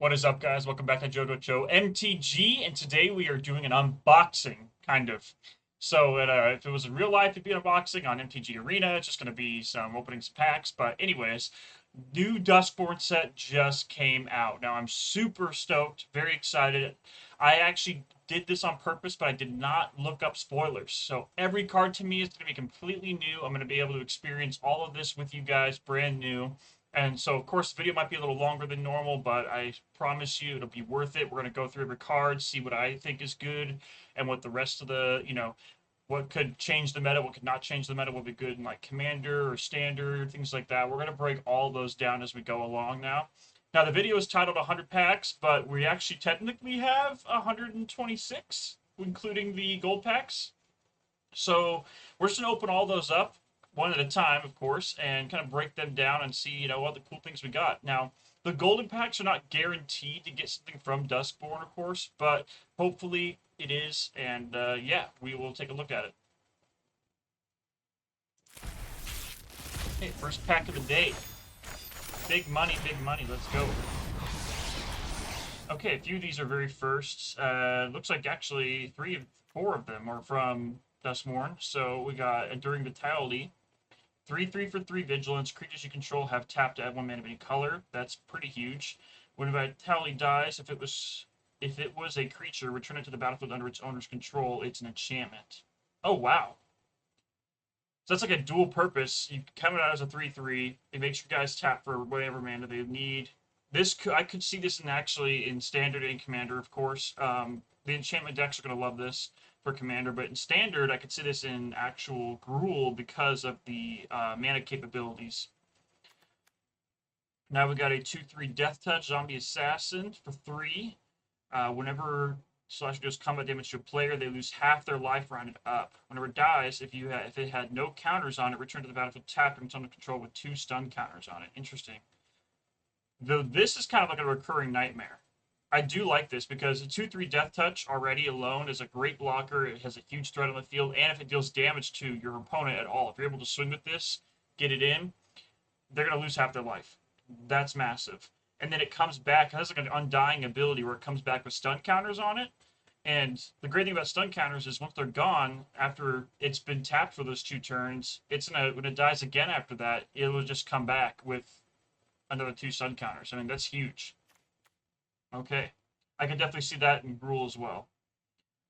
What is up, guys? Welcome back to JoJo MTG, and today we are doing an unboxing, kind of. So, if it was in real life, it'd be an unboxing on MTG Arena. It's just going to be some opening some packs. But anyways, new Duskboard set just came out. Now, I'm super stoked, very excited. I actually did this on purpose, but I did not look up spoilers. So every card to me is going to be completely new. I'm going to be able to experience all of this with you guys, brand new. And so, of course, the video might be a little longer than normal, but I promise you it'll be worth it. We're going to go through every card, see what I think is good, and what the rest of what could change the meta, what could not change the meta, what would be good in like Commander or Standard, things like that. We're going to break all those down as we go along now. Now, the video is titled 100 packs, but we actually technically have 126, including the gold packs. So we're just going to open all those up one at a time, of course, and kind of break them down and see, what the cool things we got. Now, the golden packs are not guaranteed to get something from Duskborn, of course, but hopefully it is, and yeah, we will take a look at it. Okay, first pack of the day. Big money, let's go. Okay, a few of these are very firsts. Looks like actually 4 of them are from DUSKMOURN. So we got Enduring Vitality, 3/3 for 3 Vigilance. Creatures you control have tapped to add 1 mana of any color. That's pretty huge. When Vitality dies, if it was a creature, return it to the battlefield under its owner's control. It's an enchantment. Oh wow. So that's like a dual purpose. You come it out as a 3/3. It makes your guys tap for whatever mana they need. I could see this in Standard and Commander, of course. The enchantment decks are going to love this for Commander, but in Standard, I could see this in actual Gruul because of the mana capabilities. Now we got a 2/3 Death Touch Zombie Assassin for 3. Whenever Slash deals combat damage to a player, they lose half their life rounded up. Whenever it dies, if it had no counters on it, return to the battlefield tapped and it's under control with 2 stun counters on it. Interesting. Though this is kind of like a recurring nightmare. I do like this because a 2/3 Death Touch already alone is a great blocker. It has a huge threat on the field, and if it deals damage to your opponent at all, if you're able to swing with this, get it in, they're going to lose half their life. That's massive. And then it comes back, it has like an undying ability where it comes back with stun counters on it. And the great thing about stun counters is once they're gone, after it's been tapped for those 2 turns, when it dies again after that, it will just come back with another 2 stun counters. I mean, that's huge. Okay. I can definitely see that in Gruul as well.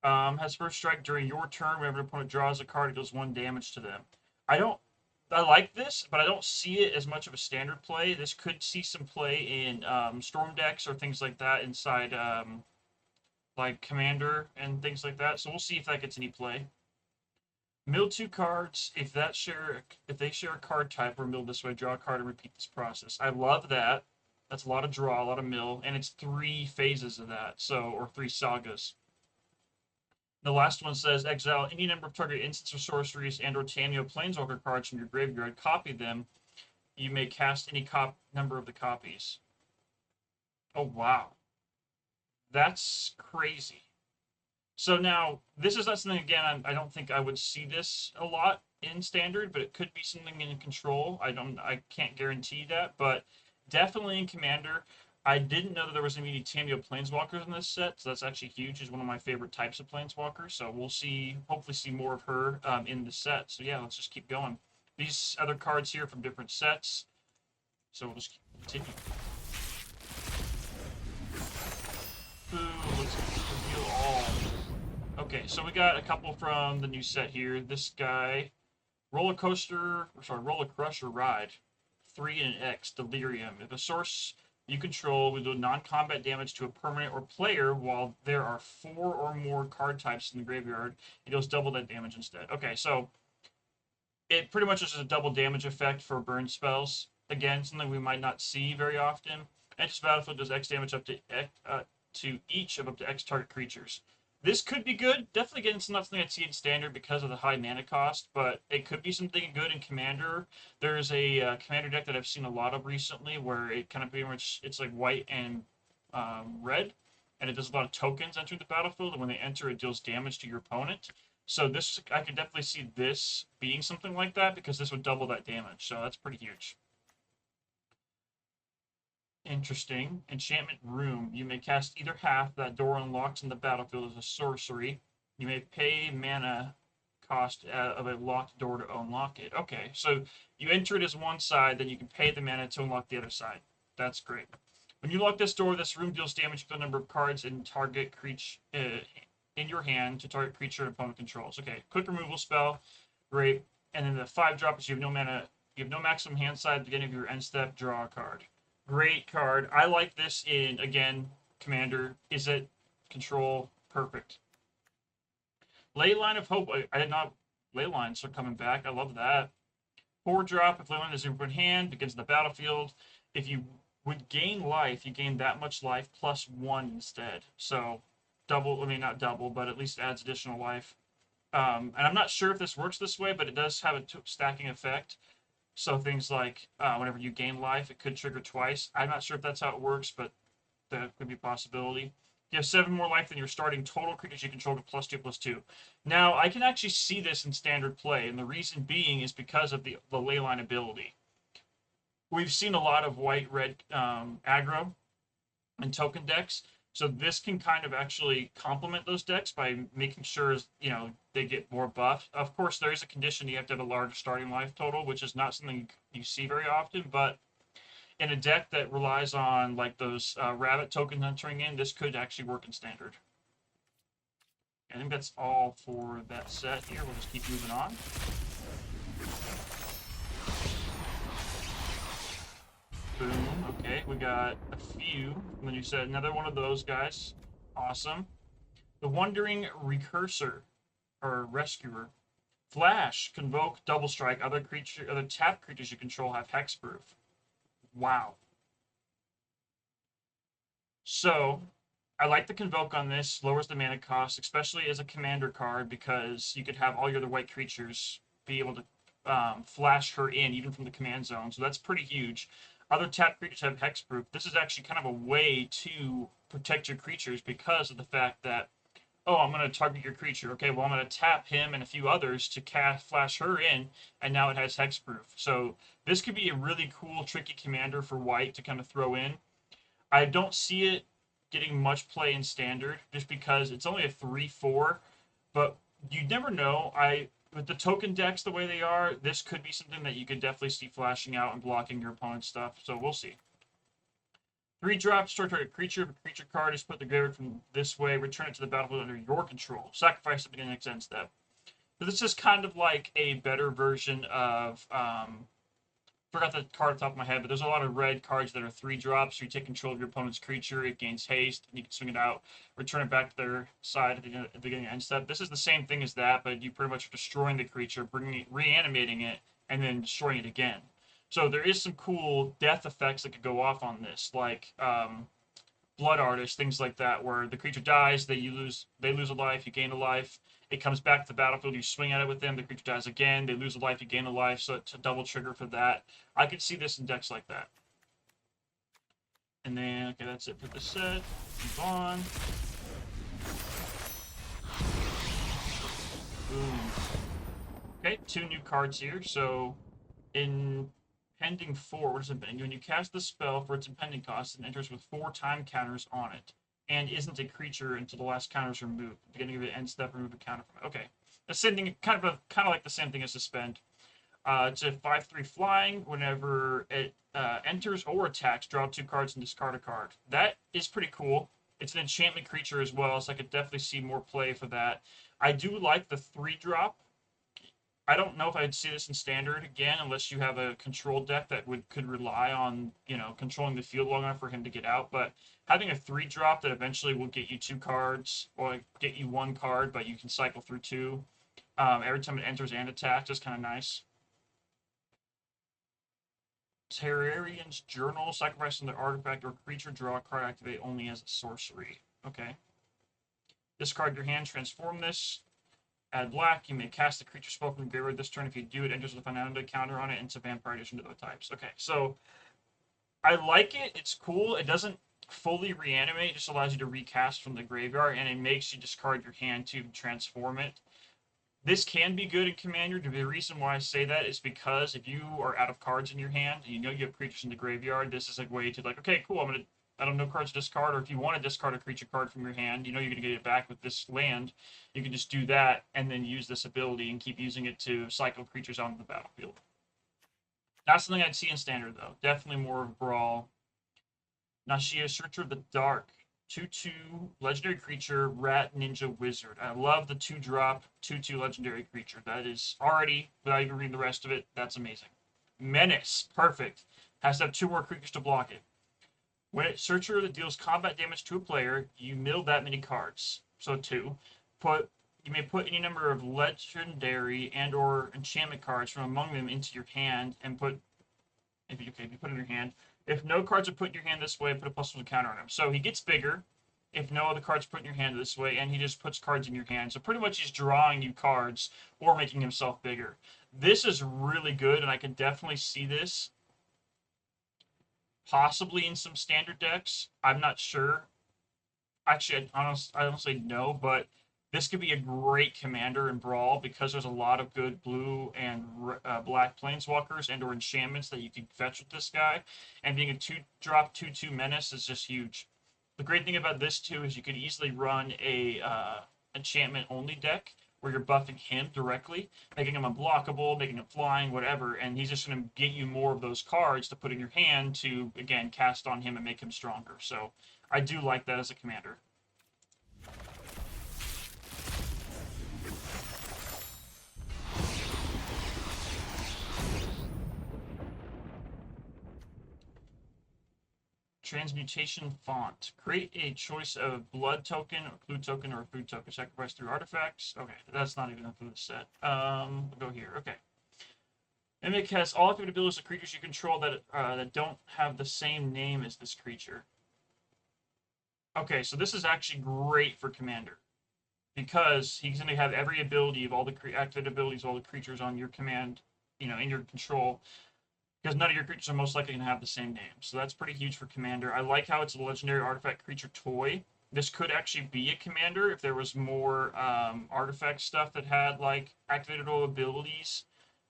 Has first strike during your turn. Whenever an opponent draws a card, it does 1 damage to them. I like this, but I don't see it as much of a standard play. This could see some play in Storm decks or things like that inside like Commander and things like that. So we'll see if that gets any play. Mill 2 cards. If they share a card type, or mill this way, draw a card and repeat this process. I love that. That's a lot of draw, a lot of mill, and it's 3 phases of that, or 3 sagas. The last one says, exile any number of target instants or sorceries and or Tamiyo Planeswalker cards from your graveyard, copy them. You may cast any number of the copies. Oh, wow. That's crazy. So now, this is not something, again, I don't think I would see this a lot in Standard, but it could be something in Control. I can't guarantee that, but definitely in Commander. I didn't know that there was going to be any Tamiyo Planeswalkers in this set, so that's actually huge. She's one of my favorite types of Planeswalkers, so we'll hopefully see more of her in the set. So yeah, let's just keep going. These other cards here from different sets, so we'll just continue. Ooh, let's reveal all. Okay, so we got a couple from the new set here. This guy, Roller Crusher Ride. 3 and an X, Delirium. If a source you control will do non-combat damage to a permanent or player while there are 4 or more card types in the graveyard, it deals double that damage instead. Okay, so it pretty much is a double damage effect for burn spells. Again, something we might not see very often. Enters battlefield does X damage up to each of up to X target creatures. This could be good. Definitely getting something I'd see in Standard because of the high mana cost, but it could be something good in Commander. There's a Commander deck that I've seen a lot of recently where it kind of pretty much, it's like white and red, and it does a lot of tokens entering the battlefield, and when they enter, it deals damage to your opponent. So I could definitely see this being something like that because this would double that damage, so that's pretty huge. interesting. Enchantment Room. You may cast either half that door unlocks in the battlefield as a sorcery. You may pay mana cost of a locked door to unlock it. Okay, so you enter it as one side, then you can pay the mana to unlock the other side. That's great. When you lock this door, this room deals damage to the number of cards in target creature in your hand to target creature and opponent controls. Okay, quick removal spell, great. And then the 5-drop is you have no mana, you have no maximum hand side at the beginning of your end step. Draw a card. Great card. I like this in, again, Commander. Is it control? Perfect. Leyline of Hope. I did not. Leylines are coming back. I love that. 4-drop. If Leyline is in your hand, begins the battlefield. If you would gain life, you gain that much life plus 1 instead. So double. I mean, not double, but at least adds additional life. And I'm not sure if this works this way, but it does have a stacking effect. So things like whenever you gain life, it could trigger twice. I'm not sure if that's how it works, but that could be a possibility. You have 7 more life than your starting total creatures you control to +2/+2. Now, I can actually see this in standard play, and the reason being is because of the Leyline ability. We've seen a lot of white-red aggro and token decks, so this can kind of actually complement those decks by making sure, you know, they get more buffed. Of course, there is a condition you have to have a large starting life total, which is not something you see very often, but in a deck that relies on like those rabbit tokens entering in, this could actually work in standard. I think that's all for that set here. We'll just keep moving on. Boom. Okay, we got a few. And then you said another one of those guys. Awesome. The Wandering Recursor, or Rescuer. Flash, convoke, double strike. Other tap creatures you control have hexproof. Wow. So, I like the convoke on this. Lowers the mana cost, especially as a commander card, because you could have all your other white creatures be able to flash her in, even from the command zone. So that's pretty huge. Other tap creatures have hexproof. This is actually kind of a way to protect your creatures because of the fact that, oh, I'm going to target your creature. Okay, well, I'm going to tap him and a few others to flash her in, and now it has hexproof. So this could be a really cool, tricky commander for white to kind of throw in. I don't see it getting much play in standard just because it's only a 3/4, but you never know. With the token decks the way they are, this could be something that you could definitely see flashing out and blocking your opponent's stuff. So we'll see. 3-drop, start target creature. If a creature card is put the graveyard from this way, return it to the battlefield under your control. Sacrifice it beginning next end step. So this is kind of like a better version of forgot the card off the top of my head, but there's a lot of red cards that are 3-drops. So you take control of your opponent's creature, it gains haste, and you can swing it out, return it back to their side at the beginning of end step. This is the same thing as that, but you pretty much are destroying the creature, reanimating it, and then destroying it again. So there is some cool death effects that could go off on this, like Blood Artist, things like that, where the creature dies, they lose a life, you gain a life. It comes back to the battlefield, you swing at it with them, the creature dies again, they lose a life, you gain a life, so it's a double trigger for that. I could see this in decks like that. And then, okay, that's it for the set. Move on. Boom. Okay, 2 new cards here. So, in Pending 4, what does it mean? When you cast the spell for its impending cost, it enters with 4 time counters on it, and isn't a creature until the last counter is removed. At the beginning of the end step, remove a counter from it. Okay, the same thing, kind of like the same thing as Suspend. It's a 5/3 flying. Whenever it enters or attacks, draw 2 cards and discard a card. That is pretty cool. It's an enchantment creature as well, so I could definitely see more play for that. I do like the 3-drop. I don't know if I'd see this in standard again, unless you have a control deck that could rely on, you know, controlling the field long enough for him to get out. But having a 3-drop that eventually will get you 2 cards, or get you 1 card, but you can cycle through 2 every time it enters and attacks is kind of nice. Terrarian's Journal, sacrifice an artifact or creature, draw a card, activate only as a sorcery. Okay. Discard your hand, transform this. Add black. You may cast the creature spell from the graveyard this turn. If you do, it enters with a finality counter on it, and it's a vampire addition to the types. Okay, so I like it. It's cool. It doesn't fully reanimate. It just allows you to recast from the graveyard, and it makes you discard your hand to transform it. This can be good in Commander. The reason why I say that is because if you are out of cards in your hand, and you know you have creatures in the graveyard, this is a way to like, okay, cool, I don't know cards to discard, or if you want to discard a creature card from your hand, you know you're going to get it back with this land, you can just do that and then use this ability and keep using it to cycle creatures onto the battlefield. Not something I'd see in Standard, though. Definitely more of Brawl. Nashia, Searcher of the Dark. 2/2 legendary creature, rat ninja wizard. I love the 2-drop 2/2 legendary creature. That is already, without even reading the rest of it, that's amazing. Menace, perfect. Has to have 2 more creatures to block it. When it's Searcher that deals combat damage to a player, you mill that many cards. So 2. You may put any number of legendary and or enchantment cards from among them into your hand and put if you put it in your hand. If no cards are put in your hand this way, put a +1 counter on him. So he gets bigger if no other cards are put in your hand this way, and he just puts cards in your hand. So pretty much he's drawing you cards or making himself bigger. This is really good, and I can definitely see this possibly in some standard decks. I'm not sure. Actually, I honestly no, but this could be a great commander in Brawl because there's a lot of good blue and black planeswalkers and or enchantments that you can fetch with this guy. And being a 2-drop 2/2 menace is just huge. The great thing about this too is you could easily run a enchantment only deck where you're buffing him directly, making him unblockable, making him flying, whatever, and he's just going to get you more of those cards to put in your hand to, again, cast on him and make him stronger. So I do like that as a commander. Transmutation font. Create a choice of blood token, or clue token, or a food token. Sacrifice 3 artifacts. Okay, that's not even for the set. We'll go here. Okay. Mimic has all active abilities of creatures you control that don't have the same name as this creature. Okay, so this is actually great for Commander because he's going to have every ability of all the active abilities of all the creatures on your command, in your control, because none of your creatures are most likely going to have the same name. So that's pretty huge for Commander. I like how it's a legendary artifact creature toy. This could actually be a Commander if there was more artifact stuff that had like activated abilities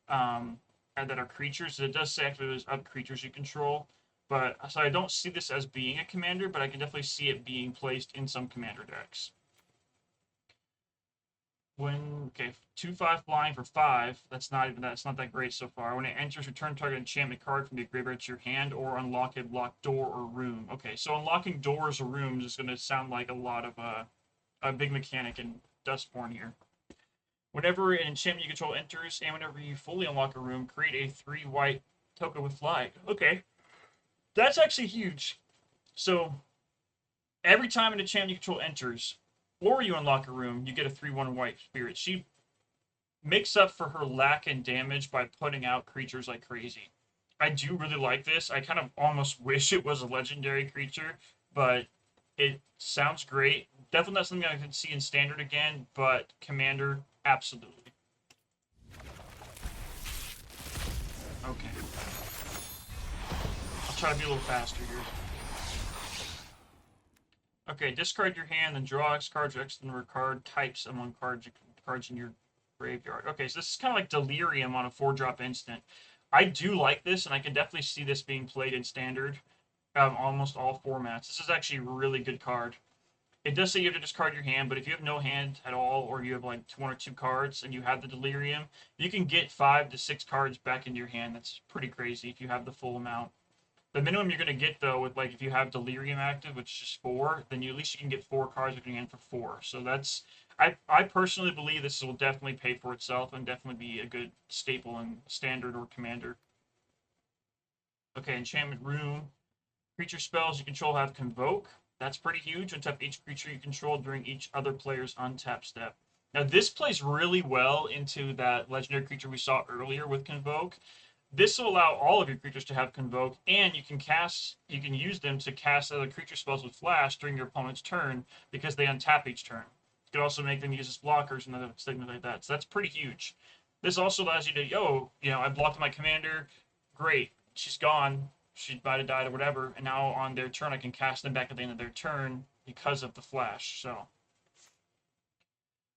and that are creatures. It does say activated of creatures you control. But so I don't see this as being a Commander, but I can definitely see it being placed in some Commander decks. When 2/5 flying for 5, that's not that great so far. When it enters, return target enchantment card from the graveyard to your hand, or unlock a blocked door or room. Okay, so unlocking doors or rooms is going to sound like a lot of a big mechanic in DUSKMOURN here. Whenever an enchantment you control enters, and whenever you fully unlock a room, create a 3 white token with flag. Okay, that's actually huge. So every time an enchantment you control enters, or you unlock a room, you get a 3/1 white spirit. She makes up for her lack in damage by putting out creatures like crazy. I do really like this. I kind of almost wish it was a legendary creature, but it sounds great. Definitely not something I could see in Standard again, but Commander, absolutely. Okay. I'll try to be a little faster here. Okay, discard your hand, then draw X cards or X the number of card types among cards in your graveyard. Okay, so this is kind of like Delirium on a 4-drop instant. I do like this, and I can definitely see this being played in Standard, almost all formats. This is actually a really good card. It does say you have to discard your hand, but if you have no hand at all, or you have like 1 or 2 cards, and you have the Delirium, you can get 5 to 6 cards back into your hand. That's pretty crazy if you have the full amount. The minimum you're going to get, though, with like if you have Delirium active, which is 4, then at least you can get 4 cards in your hand for 4. So that's I personally believe this will definitely pay for itself and definitely be a good staple in Standard or Commander. Okay, Enchantment Room. Creature spells you control have Convoke. That's pretty huge. Untap each creature you control during each other player's untap step. Now this plays really well into that legendary creature we saw earlier with Convoke. This will allow all of your creatures to have Convoke, and you can use them to cast other creature spells with Flash during your opponent's turn because they untap each turn. You can also make them use as blockers and other things like that. So that's pretty huge. This also allows you to, I blocked my commander. Great. She's gone. She might have died or whatever. And now on their turn, I can cast them back at the end of their turn because of the Flash. So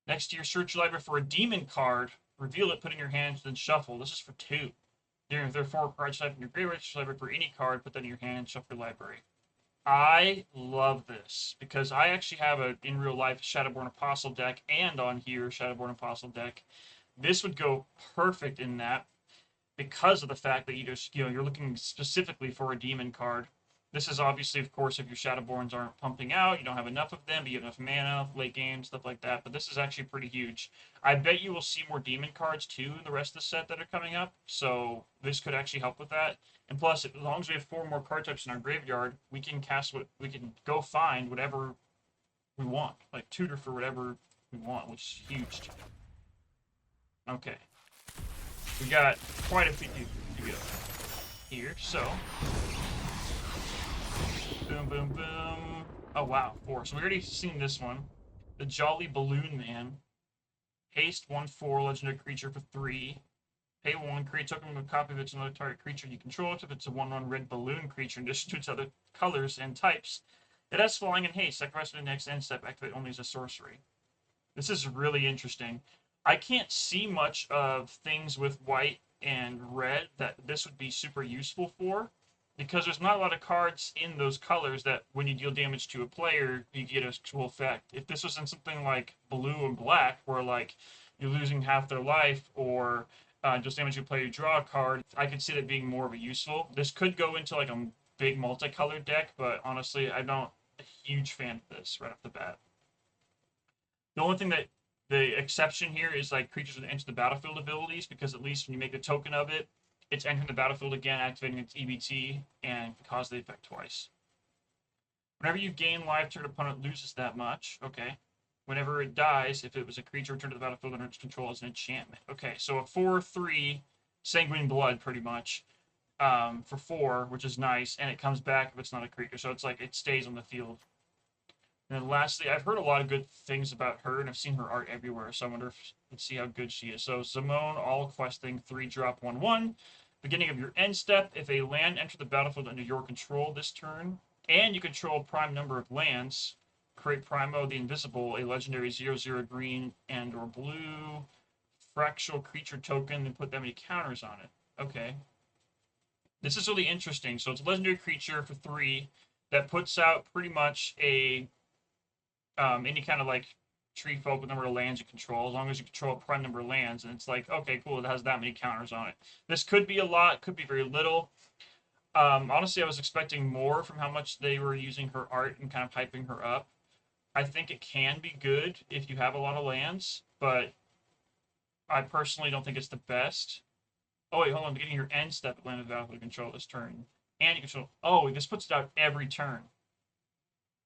Next to your search library for a demon card, reveal it, put it in your hand, then shuffle. This is for 2. If there are 4 cards type in your graveyard library for any card, put that in your hand, shuffle your library. I love this because I actually have a in real life Shadowborn Apostle deck and on here Shadowborn Apostle deck. This would go perfect in that because of the fact that you're looking specifically for a demon card. This is obviously, of course, if your Shadowborns aren't pumping out, you don't have enough of them, but you have enough mana, late game, stuff like that. But this is actually pretty huge. I bet you will see more demon cards too in the rest of the set that are coming up. So this could actually help with that. And plus, as long as we have 4 more card types in our graveyard, we can we can go find whatever we want, like tutor for whatever we want, which is huge. Okay, we got quite a few to go here. So, boom, boom, boom. Oh wow, 4. So we already seen this one. The Jolly Balloon Man. Haste 1/4 legendary creature for 3. Pay 1, create token with a copy of its another target creature you control if it's a 1/1 red balloon creature in addition to its other colors and types. It has flying and haste. Sacrifice the next end step, activate only as a sorcery. This is really interesting. I can't see much of things with white and red that this would be super useful for, because there's not a lot of cards in those colors that when you deal damage to a player, you get a actual effect. If this was in something like blue and black, where like you're losing half their life, or just damage you player, you draw a card, I could see that being more of a useful. This could go into like a big multicolored deck, but honestly, I'm not a huge fan of this right off the bat. The only thing that the exception here is like creatures that enter the battlefield abilities, because at least when you make a token of it, it's entering the battlefield again, activating its EBT, and cause the effect twice. Whenever you gain life, target opponent loses that much. Okay. Whenever it dies, if it was a creature returned to the battlefield under its control as an enchantment. Okay, so a 4/3 Sanguine Blood, pretty much, for 4, which is nice, and it comes back if it's not a creature, so it's like it stays on the field. And then lastly, I've heard a lot of good things about her, and I've seen her art everywhere, so I wonder if, let's see how good she is. So, Simone, all questing, 3-drop, 1/1. Beginning of your end step, if a land enters the battlefield under your control this turn, and you control a prime number of lands, create Primo the Invisible, a legendary 0/0 green and or blue fractional creature token, and put that many counters on it. Okay. This is really interesting. So it's a legendary creature for 3 that puts out pretty much a any kind of like tree folk with number of lands you control, as long as you control a prime number of lands, and it's like, okay, cool, it has that many counters on it. This could be a lot, could be very little. Honestly, I was expecting more from how much they were using her art and kind of hyping her up. I think it can be good if you have a lot of lands, but I personally don't think it's the best. Oh wait, hold on, beginning your end step, land of battle control this turn. And you control, oh, this puts it out every turn.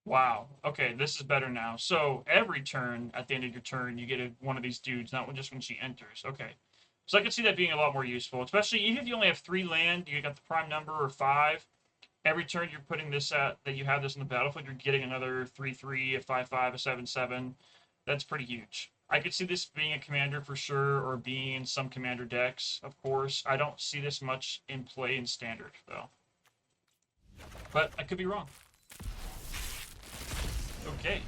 Wow. Okay, this is better now. So every turn, at the end of your turn, you get one of these dudes, not just when she enters. Okay. So I can see that being a lot more useful, especially even if you only have 3 land, you got the prime number, or 5. Every turn you're putting this at, that you have this in the battlefield, you're getting another 3/3, a 5/5, a 7/7. That's pretty huge. I could see this being a commander for sure, or being in some commander decks, of course. I don't see this much in play in standard, though. But I could be wrong. Okay.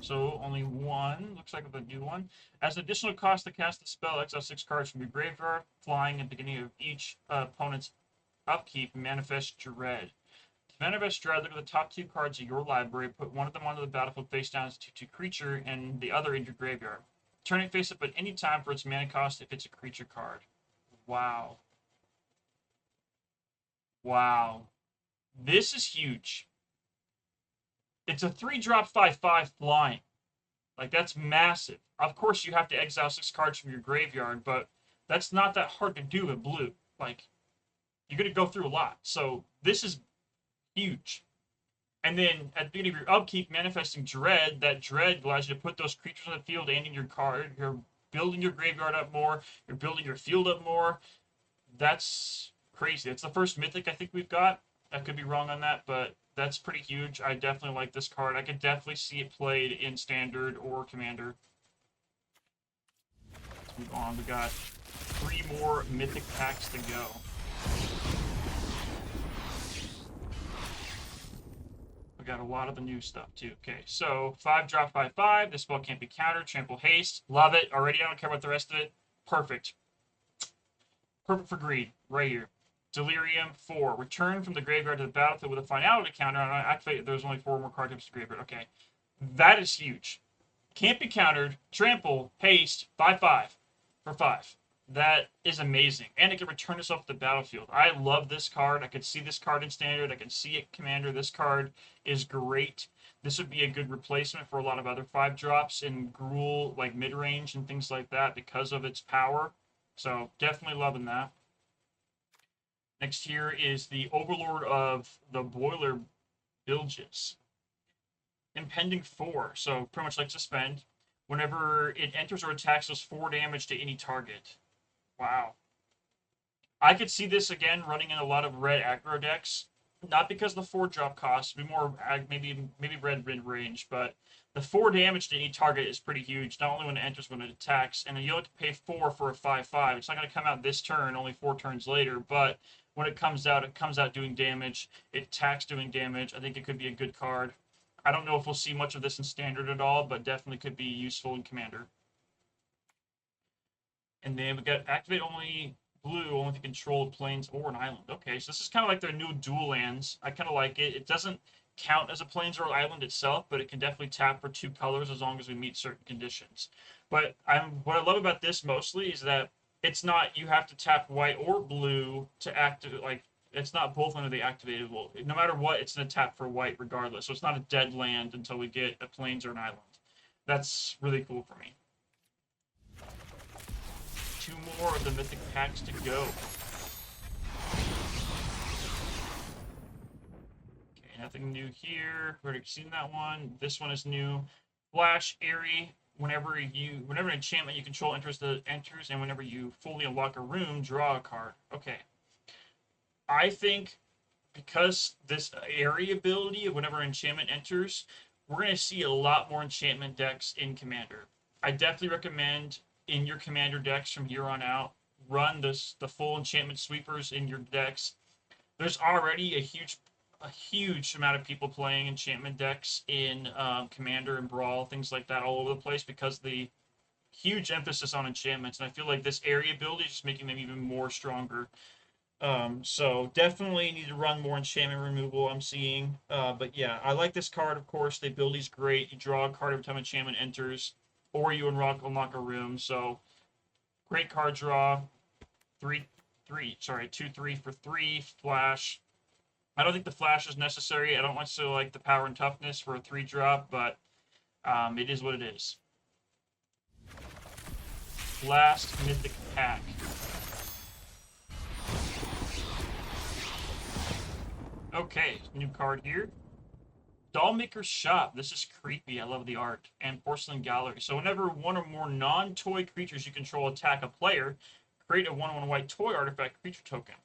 So only 1, looks like the new one. As an additional cost to cast the spell, exile 6 cards from your graveyard, flying at the beginning of each opponent's upkeep, manifest Dread. To manifest Dread, look at the top 2 cards of your library, put one of them onto the battlefield face down as a 2/2 creature, and the other in your graveyard. Turn it face up at any time for its mana cost if it's a creature card. Wow. Wow. This is huge. It's a 3-drop 5/5 flying. Like, that's massive. Of course, you have to exile 6 cards from your graveyard, but that's not that hard to do in blue. Like, you're going to go through a lot. So, this is huge. And then, at the beginning of your upkeep, manifesting Dread, that Dread allows you to put those creatures on the field and in your card. You're building your graveyard up more. You're building your field up more. That's crazy. It's the first mythic I think we've got. I could be wrong on that, but that's pretty huge. I definitely like this card. I could definitely see it played in Standard or Commander. Let's move on. We got 3 more mythic packs to go. We got a lot of the new stuff too. Okay, so 5 drops by 5. This spell can't be countered. Trample haste. Love it. Already, I don't care about the rest of it. Perfect. Perfect for greed. Right here. Delirium 4. Return from the graveyard to the battlefield with a finality counter. And I activate. There's only 4 more card types to graveyard. Okay, that is huge. Can't be countered. Trample haste 5/5 for 5. That is amazing. And it can return itself to the battlefield. I love this card. I could see this card in Standard. I can see it Commander. This card is great. This would be a good replacement for a lot of other 5 drops in Gruul, like mid-range and things like that because of its power. So definitely loving that. Next here is the Overlord of the Boiler Bilges. Impending 4. So pretty much like Suspend. Whenever it enters or attacks, does 4 damage to any target. Wow. I could see this again running in a lot of red aggro decks. Not because the 4-drop cost, be more maybe red mid-range, but the 4 damage to any target is pretty huge. Not only when it enters, when it attacks, and you have to pay 4 for a 5/5. It's not going to come out this turn, only 4 turns later, but when it comes out doing damage. It attacks doing damage. I think it could be a good card. I don't know if we'll see much of this in Standard at all, but definitely could be useful in Commander. And then we got activate only blue, only if you control plains or an island. Okay, so this is kind of like their new dual lands. I kind of like it. It doesn't count as a plains or island itself, but it can definitely tap for 2 colors as long as we meet certain conditions. But what I love about this mostly is that it's not you have to tap white or blue to activate, like, it's not both under the activatable. No matter what, it's going to tap for white regardless. So it's not a dead land until we get a plains or an island. That's really cool for me. 2 more of the mythic packs to go. Okay, nothing new here. We've already seen that one. This one is new. Flash, Airy. Whenever an enchantment you control enters, and whenever you fully unlock a room, draw a card. Okay. I think because this Airy ability, whenever enchantment enters, we're going to see a lot more enchantment decks in Commander. I definitely recommend in your Commander decks from here on out, run the full enchantment sweepers in your decks. There's already a huge amount of people playing enchantment decks in Commander and Brawl, things like that, all over the place because the huge emphasis on enchantments. And I feel like this area ability is just making them even more stronger. So definitely need to run more enchantment removal, I'm seeing. But yeah, I like this card, of course. The ability's great. You draw a card every time enchantment enters, or you unlock a room. So great card draw. 2/3 for 3 flash. I don't think the flash is necessary. I don't necessarily like the power and toughness for a 3-drop, but it is what it is. Last mythic pack. Okay, new card here. Dollmaker's Shop. This is creepy. I love the art. And Porcelain Gallery. So whenever one or more non-toy creatures you control attack a player, create a 1/1 white toy artifact creature token.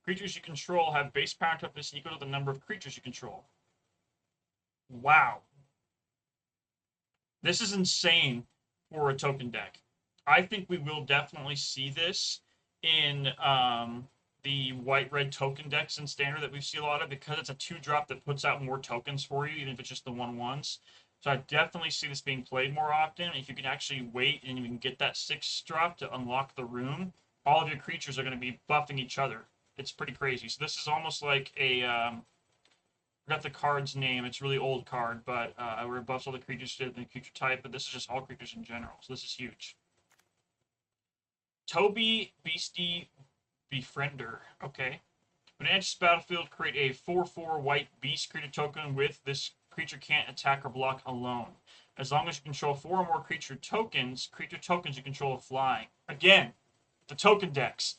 Creatures you control have base power and toughness equal to the number of creatures you control. Wow. This is insane for a token deck. I think we will definitely see this in the white-red token decks in Standard that we see a lot of because it's a 2-drop that puts out more tokens for you, even if it's just the 1/1s. So I definitely see this being played more often. If you can actually wait and you can get that 6-drop to unlock the room, all of your creatures are going to be buffing each other. It's pretty crazy. So this is almost like a I forgot the card's name. It's a really old card, but where it buffs all the creatures to the creature type, but this is just all creatures in general. So this is huge. Toby Beastie Befriender. Okay. When it enters the battlefield, create a 4/4 white beast creature token with this creature can't attack or block alone. As long as you control 4 or more creature tokens you control are flying. Again, the token decks.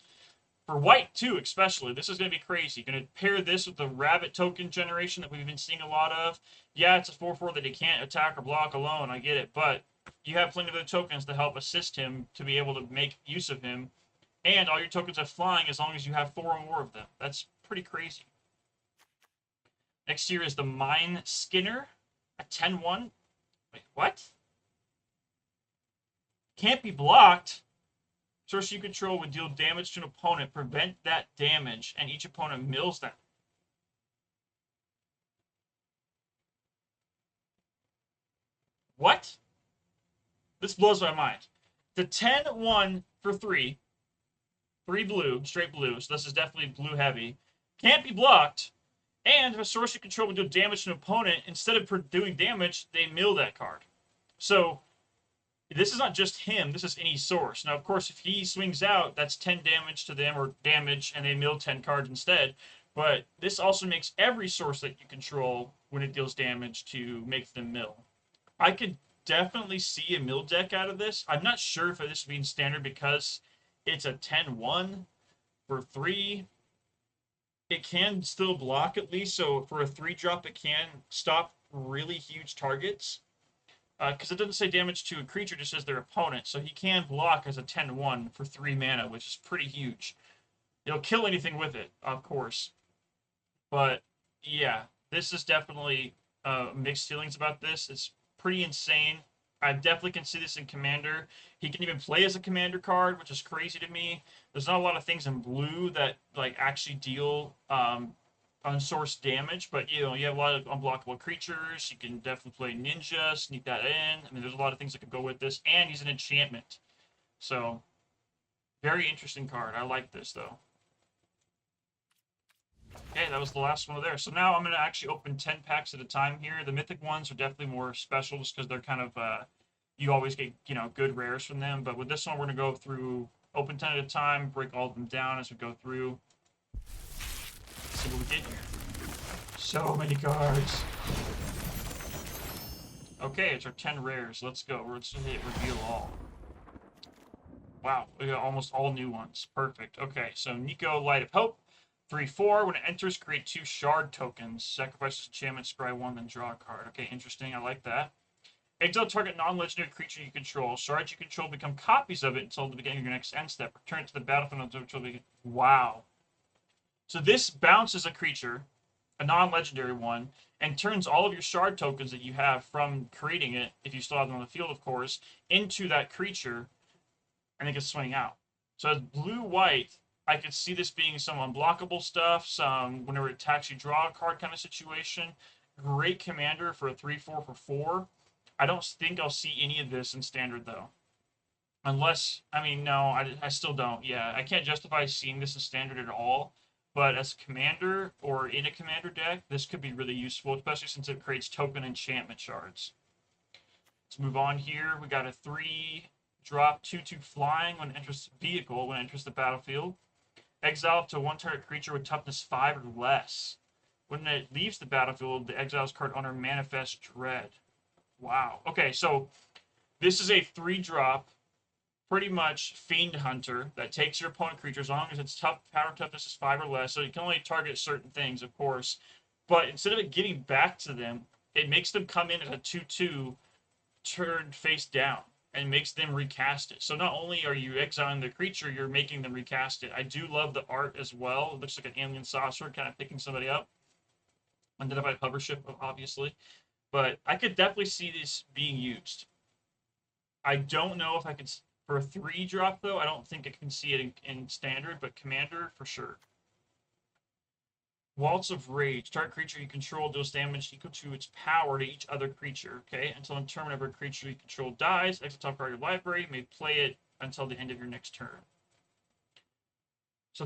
For white, too, especially. This is going to be crazy. Going to pair this with the rabbit token generation that we've been seeing a lot of. Yeah, it's a 4/4 that he can't attack or block alone. I get it. But you have plenty of other tokens to help assist him to be able to make use of him. And all your tokens are flying as long as you have 4 or more of them. That's pretty crazy. Next here is the Mine Skinner. A 10/1. Wait, what? Can't be blocked. Source you control would deal damage to an opponent, prevent that damage, and each opponent mills them. What? This blows my mind. The 10-1 for 3, 3 blue, straight blue, so this is definitely blue heavy, can't be blocked, and if a source you control would do damage to an opponent, instead of doing damage, they mill that card. So this is not just him, this is any source. Now, of course, if he swings out, that's 10 damage to them, or damage, and they mill 10 cards instead. But this also makes every source that you control, when it deals damage, to make them mill. I could definitely see a mill deck out of this. I'm not sure if this would be in standard because it's a 10-1 for 3. It can still block at least, so for a 3-drop, it can stop really huge targets. Because it doesn't say damage to a creature, it just says their opponent. So he can block as a 10-1 for 3 mana, which is pretty huge. It'll kill anything with it, of course. But, yeah, this is definitely mixed feelings about this. It's pretty insane. I definitely can see this in Commander. He can even play as a Commander card, which is crazy to me. There's not a lot of things in blue that like actually deal unsourced damage, but you have a lot of unblockable creatures. You can definitely play Ninja, sneak that in. I mean, there's a lot of things that could go with this, and he's an enchantment. So, very interesting card. I like this though. Okay, that was the last one there. So now I'm going to actually open 10 packs at a time here. The mythic ones are definitely more special just because they're kind of, you always get, good rares from them. But with this one, we're going to go through, open 10 at a time, break all of them down as we go through. Let's see what we get here. So many cards. Okay, it's our 10 rares. Let's go. Let's hit reveal all. Wow, we got almost all new ones. Perfect. Okay, so Nico, Light of Hope. 3/4. When it enters, create 2 shard tokens. Sacrifice enchantment, scry 1, then draw a card. Okay, interesting. I like that. Exile target non-legendary creature you control. Shards you control become copies of it until the beginning of your next end step. Return it to the battlefield until the Wow. So this bounces a creature, a non-legendary one, and turns all of your shard tokens that you have from creating it, if you still have them on the field, of course, into that creature, and it gets swing out. So as blue-white, I could see this being some unblockable stuff, some whenever it attacks you draw a card kind of situation. Great commander for a 3/4 for 4. I don't think I'll see any of this in standard though. Unless, I mean, no, I still don't. Yeah, I can't justify seeing this in standard at all. But as a commander or in a commander deck, this could be really useful, especially since it creates token enchantment shards. Let's move on here. We got a 3-drop 2/2 flying when it enters vehicle, when it enters the battlefield. Exile up to 1 target creature with toughness 5 or less. When it leaves the battlefield, the exile's card owner manifests dread. Wow. Okay, so this is a 3-drop, pretty much Fiend Hunter that takes your opponent creature as long as its power toughness is 5 or less. So you can only target certain things, of course. But instead of it getting back to them, it makes them come in as a 2/2 turned face down, and makes them recast it. So not only are you exiling the creature, you're making them recast it. I do love the art as well. It looks like an alien saucer kind of picking somebody up. Unidentified hovership, obviously. But I could definitely see this being used. I don't know if I could, for a 3-drop though, I don't think I can see it in standard, but commander for sure. Waltz of Rage. Target creature you control deals damage equal to its power to each other creature. Okay, until in turn, whenever a creature you control dies, exile top card of your library. You may play it until the end of your next turn. So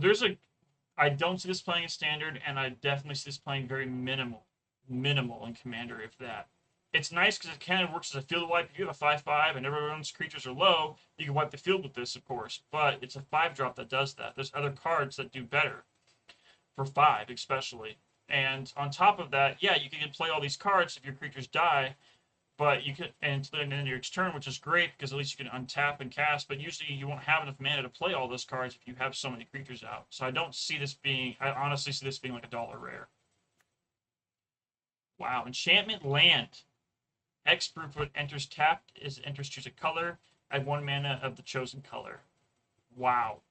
I don't see this playing in standard, and I definitely see this playing very minimal in commander, if that. It's nice because it kind of works as a field wipe. If you have a 5/5 and everyone's creatures are low, you can wipe the field with this, of course. But it's a 5-drop that does that. There's other cards that do better. For 5 especially. And on top of that, yeah, you can play all these cards if your creatures die, but you can, and then in your next turn, which is great because at least you can untap and cast, but usually you won't have enough mana to play all those cards if you have so many creatures out. So I don't see this being, I honestly see this being like $1 rare. Wow, Enchantment Land. Hexproof when enters tapped, enters choose a color, add 1 mana of the chosen color. Wow.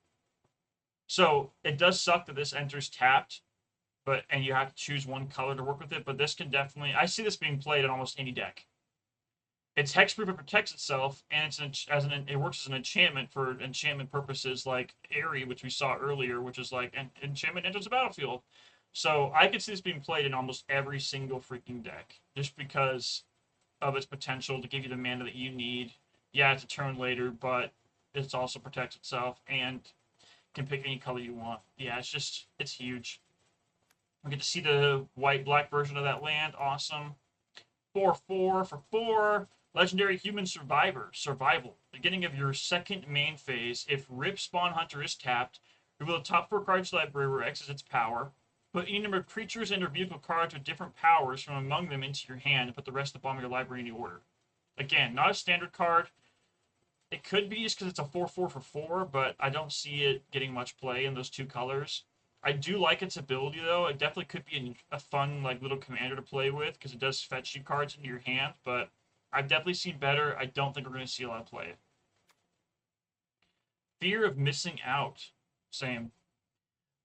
So it does suck that this enters tapped, and you have to choose 1 color to work with it. But this can definitely, I see this being played in almost any deck. It's hexproof, it protects itself, and it works as an enchantment for enchantment purposes, like Airy, which we saw earlier, which is like an enchantment enters the battlefield. So I could see this being played in almost every single freaking deck, just because of its potential to give you the mana that you need. Yeah, it's a turn later, but it also protects itself and can pick any color you want. Yeah, it's huge. We get to see the white-black version of that land. Awesome. 4/4 for 4. Legendary Human Survival. Beginning of your second main phase. If Rip Spawn Hunter is tapped, reveal the top 4 cards library where X is its power. Put any number of creatures and or vehicle cards with different powers from among them into your hand and put the rest of the bottom of your library in the order. Again, not a standard card. It could be just because it's a 4/4 for 4, but I don't see it getting much play in those two colors. I do like its ability, though. It definitely could be a fun, like, little commander to play with, because it does fetch you cards into your hand, but I've definitely seen better. I don't think we're going to see a lot of play. Fear of Missing Out. Same.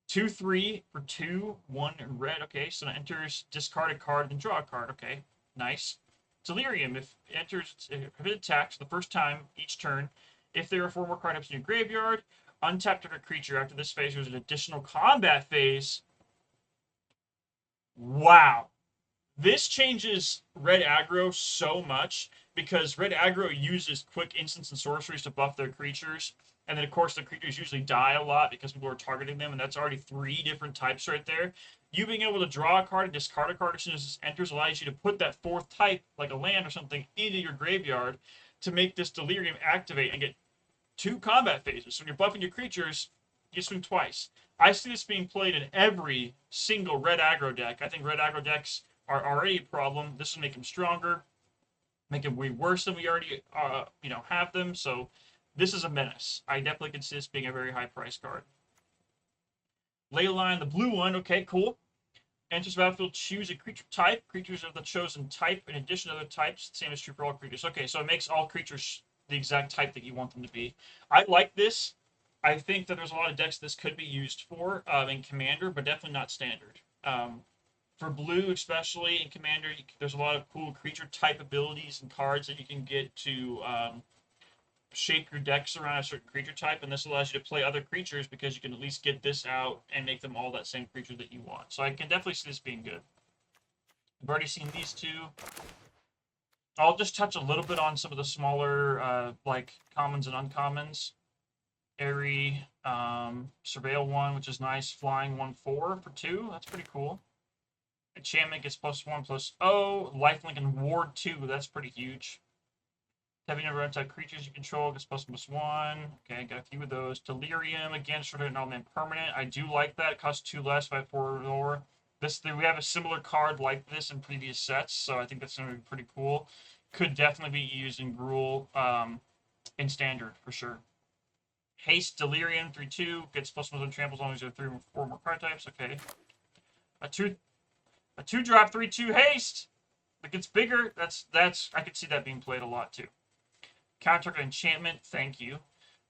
2/3 for 2, 1 red. Okay, so it enters, discard a card, then draw a card. Okay, nice. Delirium. If it attacks the first time each turn, if there are 4 more card types in your graveyard, untap target creature. After this phase, there's an additional combat phase. Wow. This changes red aggro so much because red aggro uses quick instants and sorceries to buff their creatures. And then, of course, the creatures usually die a lot because people are targeting them, and that's already 3 different types right there. You being able to draw a card and discard a card as soon as this enters allows you to put that 4th type, like a land or something, into your graveyard to make this Delirium activate and get 2 combat phases. So when you're buffing your creatures, you swing twice. I see this being played in every single red aggro deck. I think red aggro decks are already a problem. This will make them stronger, make them way worse than we already have them. So this is a menace. I definitely can see this being a very high price card. Leyline, the blue one. Okay, cool. Enters the battlefield, choose a creature type. Creatures of the chosen type in addition to other types. Same is true for all creatures. Okay, so it makes all creatures the exact type that you want them to be. I like this. I think that there's a lot of decks this could be used for in Commander, but definitely not standard. For blue, especially in Commander, there's a lot of cool creature type abilities and cards that you can get to shape your decks around a certain creature type, and this allows you to play other creatures because you can at least get this out and make them all that same creature that you want. So I can definitely see this being good. I've already seen these two. I'll just touch a little bit on some of the smaller, like, commons and uncommons. Airy, Surveil 1, which is nice. Flying 1/4 for 2. That's pretty cool. Enchantment gets +1/+0. Lifelink and Ward 2. That's pretty huge. Heavy number of type creatures you control gets +1/+1. Okay, got a few of those. Delirium, again, sort of an all-man permanent. I do like that. Costs 2 less by 4 more. We have a similar card like this in previous sets, so I think that's going to be pretty cool. Could definitely be used in Gruul in Standard, for sure. Haste Delirium 3/2 gets +1 tramples as long as you have 3 or 4 more card types. Okay. A 2-drop 3/2 haste that gets bigger. That's I could see that being played a lot too. Counter enchantment, thank you.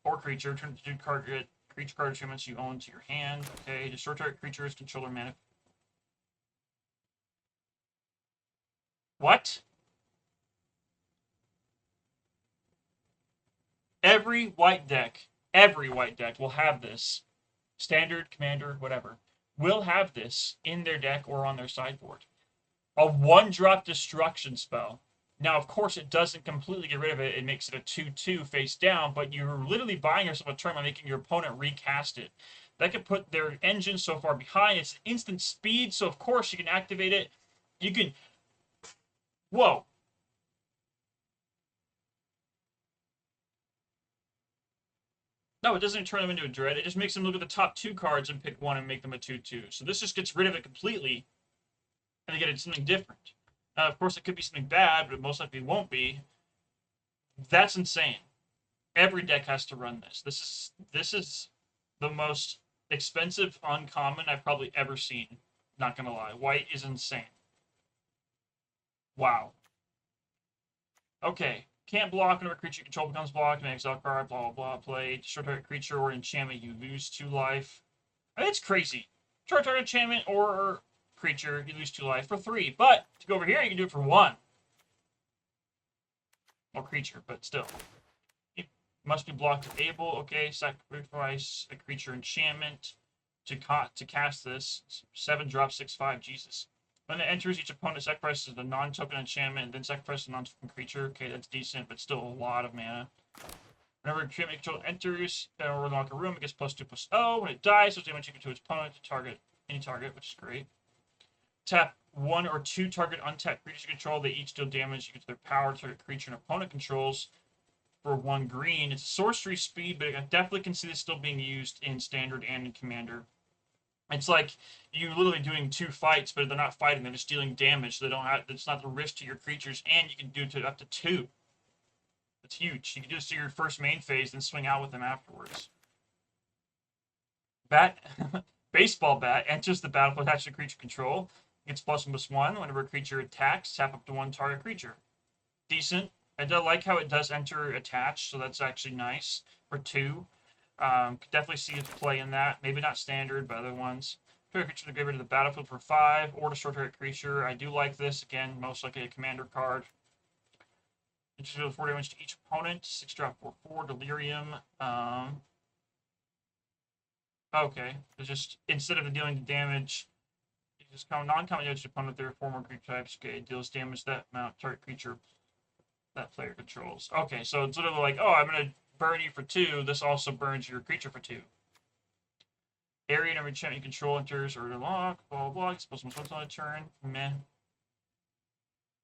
Or creature, turn to creature card enchantments you own to your hand. Okay, destroy target creatures, controller mana. What? Every white deck will have this. Standard, Commander, whatever. Will have this in their deck or on their sideboard. A 1-drop destruction spell. Now, of course, it doesn't completely get rid of it. It makes it a 2/2 face down, but you're literally buying yourself a turn by making your opponent recast it. That could put their engine so far behind. It's instant speed, so of course you can activate it. You can... Whoa. No, it doesn't turn them into a dread. It just makes them look at the top 2 cards and pick one and make them a 2/2. So this just gets rid of it completely, and they get something different. Of course, it could be something bad, but it most likely won't be. That's insane. Every deck has to run this. This is the most expensive uncommon I've probably ever seen. Not gonna lie. White is insane. Wow. Okay. Can't block whenever creature you control becomes blocked. An exile card, blah, blah, blah. Play. Destroy target creature or enchantment, you lose 2 life. I mean, it's crazy. Destroy target enchantment or creature, you lose 2 life for 3. But to go over here, you can do it for 1. Or creature, but still. It must be blocked if able. Okay, sacrifice a creature enchantment to cast this. 7 drop 6/5. Jesus. When it enters, each opponent sacrifices a non-token enchantment and then sacrifices a non-token creature. Okay, that's decent, but still a lot of mana. Whenever enchantment control enters or unlock a room, it gets +2/+0. When it dies, it's damage equal to its opponent to target any target, which is great. Tap 1 or 2 target untapped creatures you control. They each deal damage equal to their power to target creature and opponent controls for 1 green. It's a sorcery speed, but I definitely can see this still being used in Standard and in Commander. It's like you literally doing 2 fights, but they're not fighting; they're just dealing damage. So they don't have. It's not the risk to your creatures, and you can do it to up to 2. It's huge. You can do this to your first main phase, then swing out with them afterwards. Bat, baseball bat enters the battlefield attached to creature control. Gets +1/+1 whenever a creature attacks. Tap up to 1 target creature. Decent. I do like how it does enter attached, so that's actually nice for 2. Could definitely see its play in that. Maybe not standard, but other ones. Target creature to the graveyard to the battlefield for 5, or destroy target creature. I do like this. Again, most likely a commander card. It deals 4 damage to each opponent. 6-drop 4/4 Delirium. Okay. It's just instead of dealing damage, it just non-common damage to opponent with their 4 more creature types. Okay, it deals damage that amount target creature that player controls. Okay, so it's literally like, oh, I'm gonna burn you for 2. This also burns your creature for 2. Area and every enchantment you control enters or unlock. Blah blah blah. It's supposed to on a turn. Meh.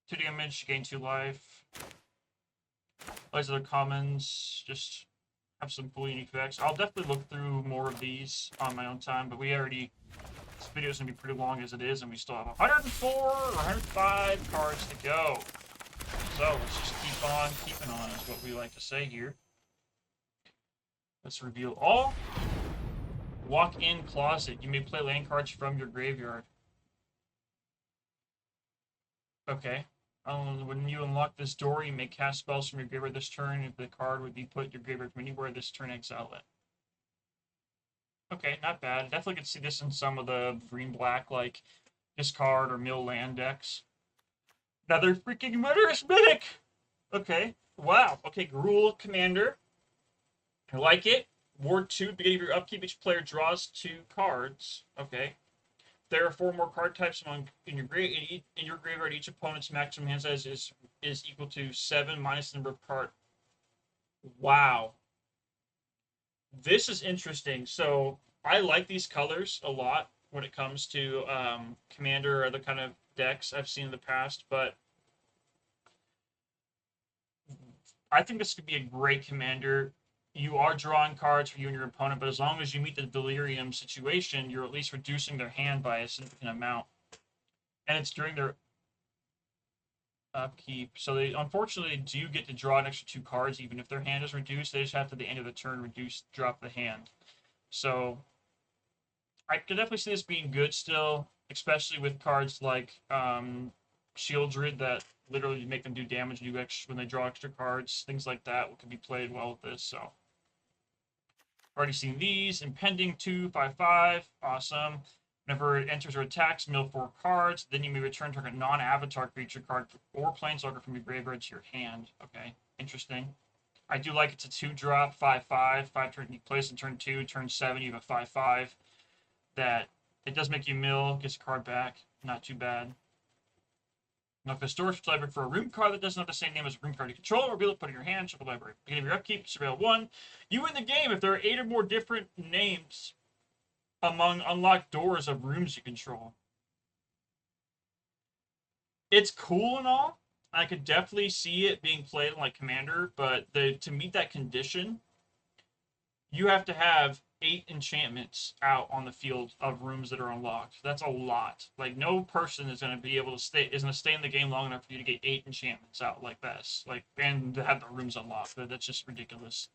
2 damage. Gain 2 life. All these other commons just have some cool unique effects. I'll definitely look through more of these on my own time, but we already. This video is gonna be pretty long as it is, and we still have 104 or 105 cards to go. So let's just keep on keeping on, is what we like to say here. Let's reveal all. Walk-in closet. You may play land cards from your graveyard. Okay. When you unlock this door, you may cast spells from your graveyard this turn. If the card would be put in your graveyard from anywhere this turn, exile it. Okay, not bad. Definitely could see this in some of the green-black, like, discard or mill land decks. Another freaking murderous mythic! Okay. Wow. Okay, Gruul Commander. I like it. Ward 2, beginning of your upkeep, each player draws 2 cards. Okay. There are 4 more card types in your graveyard. Each opponent's maximum hand size is equal to 7 minus the number of cards. Wow. This is interesting. So I like these colors a lot when it comes to Commander or other kind of decks I've seen in the past, but I think this could be a great Commander. You are drawing cards for you and your opponent, but as long as you meet the Delirium situation, you're at least reducing their hand by a significant amount. And it's during their upkeep. So they unfortunately do get to draw an extra 2 cards, even if their hand is reduced. They just have to, at the end of the turn, drop the hand. So I could definitely see this being good still, especially with cards like Shieldred that literally make them do damage when they draw extra cards. Things like that could be played well with this. So already seen these. Impending 2/5/5. Awesome. Whenever it enters or attacks, mill 4 cards. Then you may return target non-avatar creature card or planeswalker from your graveyard to your hand. Okay, interesting. I do like it's a 2-drop, 5/5. 5 turn you place in turn 2. Turn 7, you have a 5/5. That it does make you mill, gets a card back. Not too bad. Now, if a storage library for a room card that doesn't have the same name as a room card you control, reveal it, put it in your hand, shuffle the library. Beginning of your upkeep, surveil 1. You win the game if there are 8 or more different names among unlocked doors of rooms you control. It's cool and all. I could definitely see it being played like Commander, but to meet that condition, you have to have 8 enchantments out on the field of rooms that are unlocked. That's a lot. Like, no person is going to be able to stay in the game long enough for you to get 8 enchantments out like this. Like, and to have the rooms unlocked. That's just ridiculous.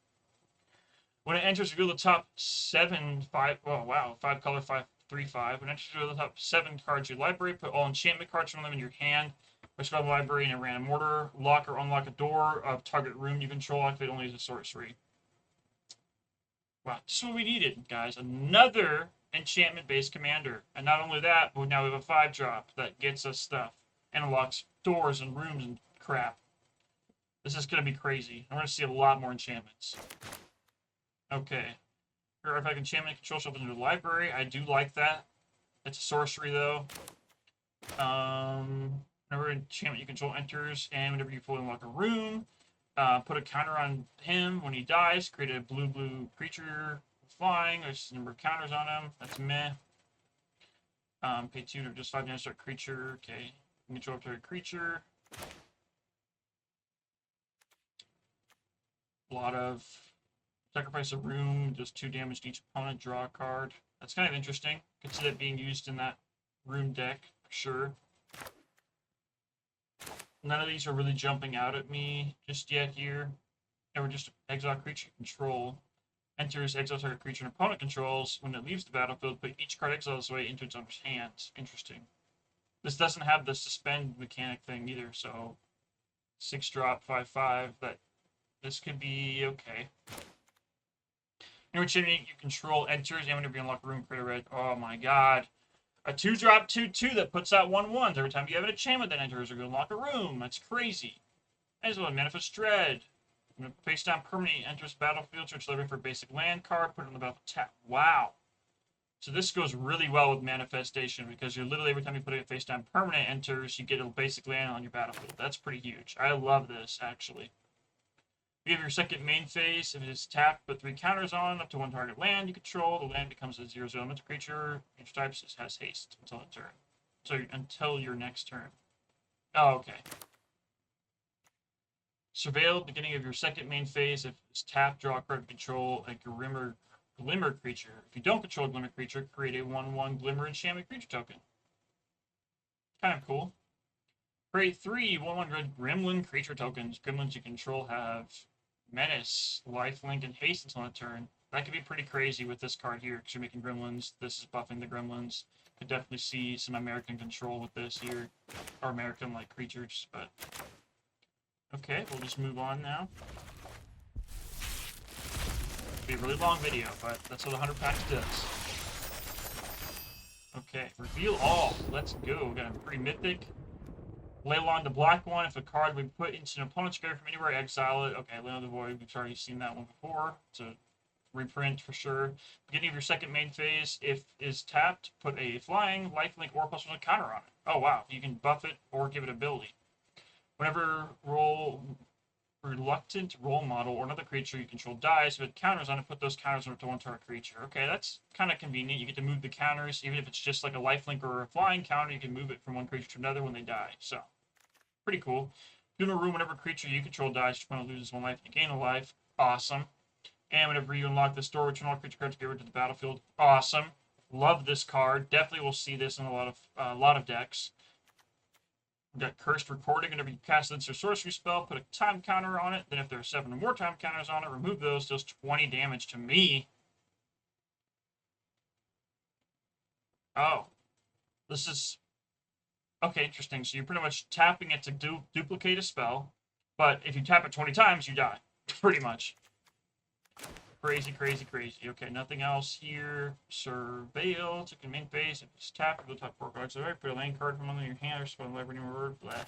When it enters, reveal the top 5 color 5/3/5. When it enters, reveal the top 7 cards of your library. Put all enchantment cards from them in your hand. Push the library in a random order. Lock or unlock a door of target room you control. Activate only as a sorcery. Wow, just what we needed, guys. Another enchantment-based commander. And not only that, but now we have a 5-drop that gets us stuff. And unlocks doors and rooms and crap. This is going to be crazy. I want to see a lot more enchantments. Okay. Artifact enchantment control shuffle into the library. I do like that. It's a sorcery, though. Whenever enchantment you control enters, and whenever you fully unlock a room, put a counter on him when he dies. Create a blue creature flying. There's a number of counters on him. That's meh. Pay 2 to just 5 damage to a creature. Okay. You control up to a creature. A lot of sacrifice a room, just 2 damage to each opponent, draw a card. That's kind of interesting. Could see that being used in that room deck, for sure. None of these are really jumping out at me just yet here. And we're just exile creature control. Enters, exile target creature and opponent controls. When it leaves the battlefield, put each card exiled this way into its owner's hands. Interesting. This doesn't have the suspend mechanic thing either, so 6 drop, 5/5. That this could be okay. In which you control enters, and whenever you unlock a room, create a red. Oh my god. A 2-drop 2/2 that puts out 1/1s every time you have an enchantment that enters or you unlock a room. That's crazy. As well, Manifest Dread. Face down permanent enters battlefield, search library for basic land card, put it on the battlefield tap. Wow. So this goes really well with manifestation because you're literally every time you put a face down permanent enters, you get a basic land on your battlefield. That's pretty huge. I love this actually. You have your second main phase. If it is tapped, put 3 counters on up to 1 target land you control. The land becomes a 0/0 elemental creature. Each type has haste until its turn. So until your next turn. Oh, okay. Surveil, beginning of your second main phase. If it's tapped, draw a card to control a Glimmer creature. If you don't control a Glimmer creature, create a 1/1 Glimmer enchantment creature token. Kind of cool. Create 3 1/1 red Gremlin creature tokens. Gremlins you control have Menace, Lifelink, and Haste until end turn. That could be pretty crazy with this card here because you're making Gremlins. This is buffing the Gremlins. Could definitely see some American control with this here, or American-like creatures, but okay, we'll just move on now. It'll be a really long video, but that's what 100 packs does. Okay, reveal all. Let's go. We got a pretty mythic. Lay along the black one. If a card we put into an opponent's graveyard from anywhere, exile it. Okay, Lay on the Void. We've already seen that one before. It's a reprint for sure. Beginning of your second main phase, if is tapped, put a flying, lifelink, or +1 counter on it. Oh wow, you can buff it or give it ability. Whenever reluctant role model or another creature you control dies, if it counters on it, put those counters onto 1 target creature. Okay, that's kind of convenient. You get to move the counters, even if it's just like a lifelink or a flying counter, you can move it from one creature to another when they die. So, pretty cool. In a room, whenever creature you control dies, your opponent loses 1 life and you gain a life. Awesome. And whenever you unlock the store, return all creature cards to the battlefield. Awesome. Love this card. Definitely will see this in a lot of decks. We've got Cursed Recording. Whenever you cast an instant sorcery spell, put a time counter on it. Then if there are 7 or more time counters on it, remove those. Deals 20 damage to me. Oh. This is... Okay, interesting. So you're pretty much tapping it to duplicate a spell. But if you tap it 20 times, you die. Pretty much. Crazy, crazy, crazy. Okay, nothing else here. Surveil. Took a main phase. If it's tapped, we'll top 4 cards. So put a land card from under your hand or spell whatever you word. Blah.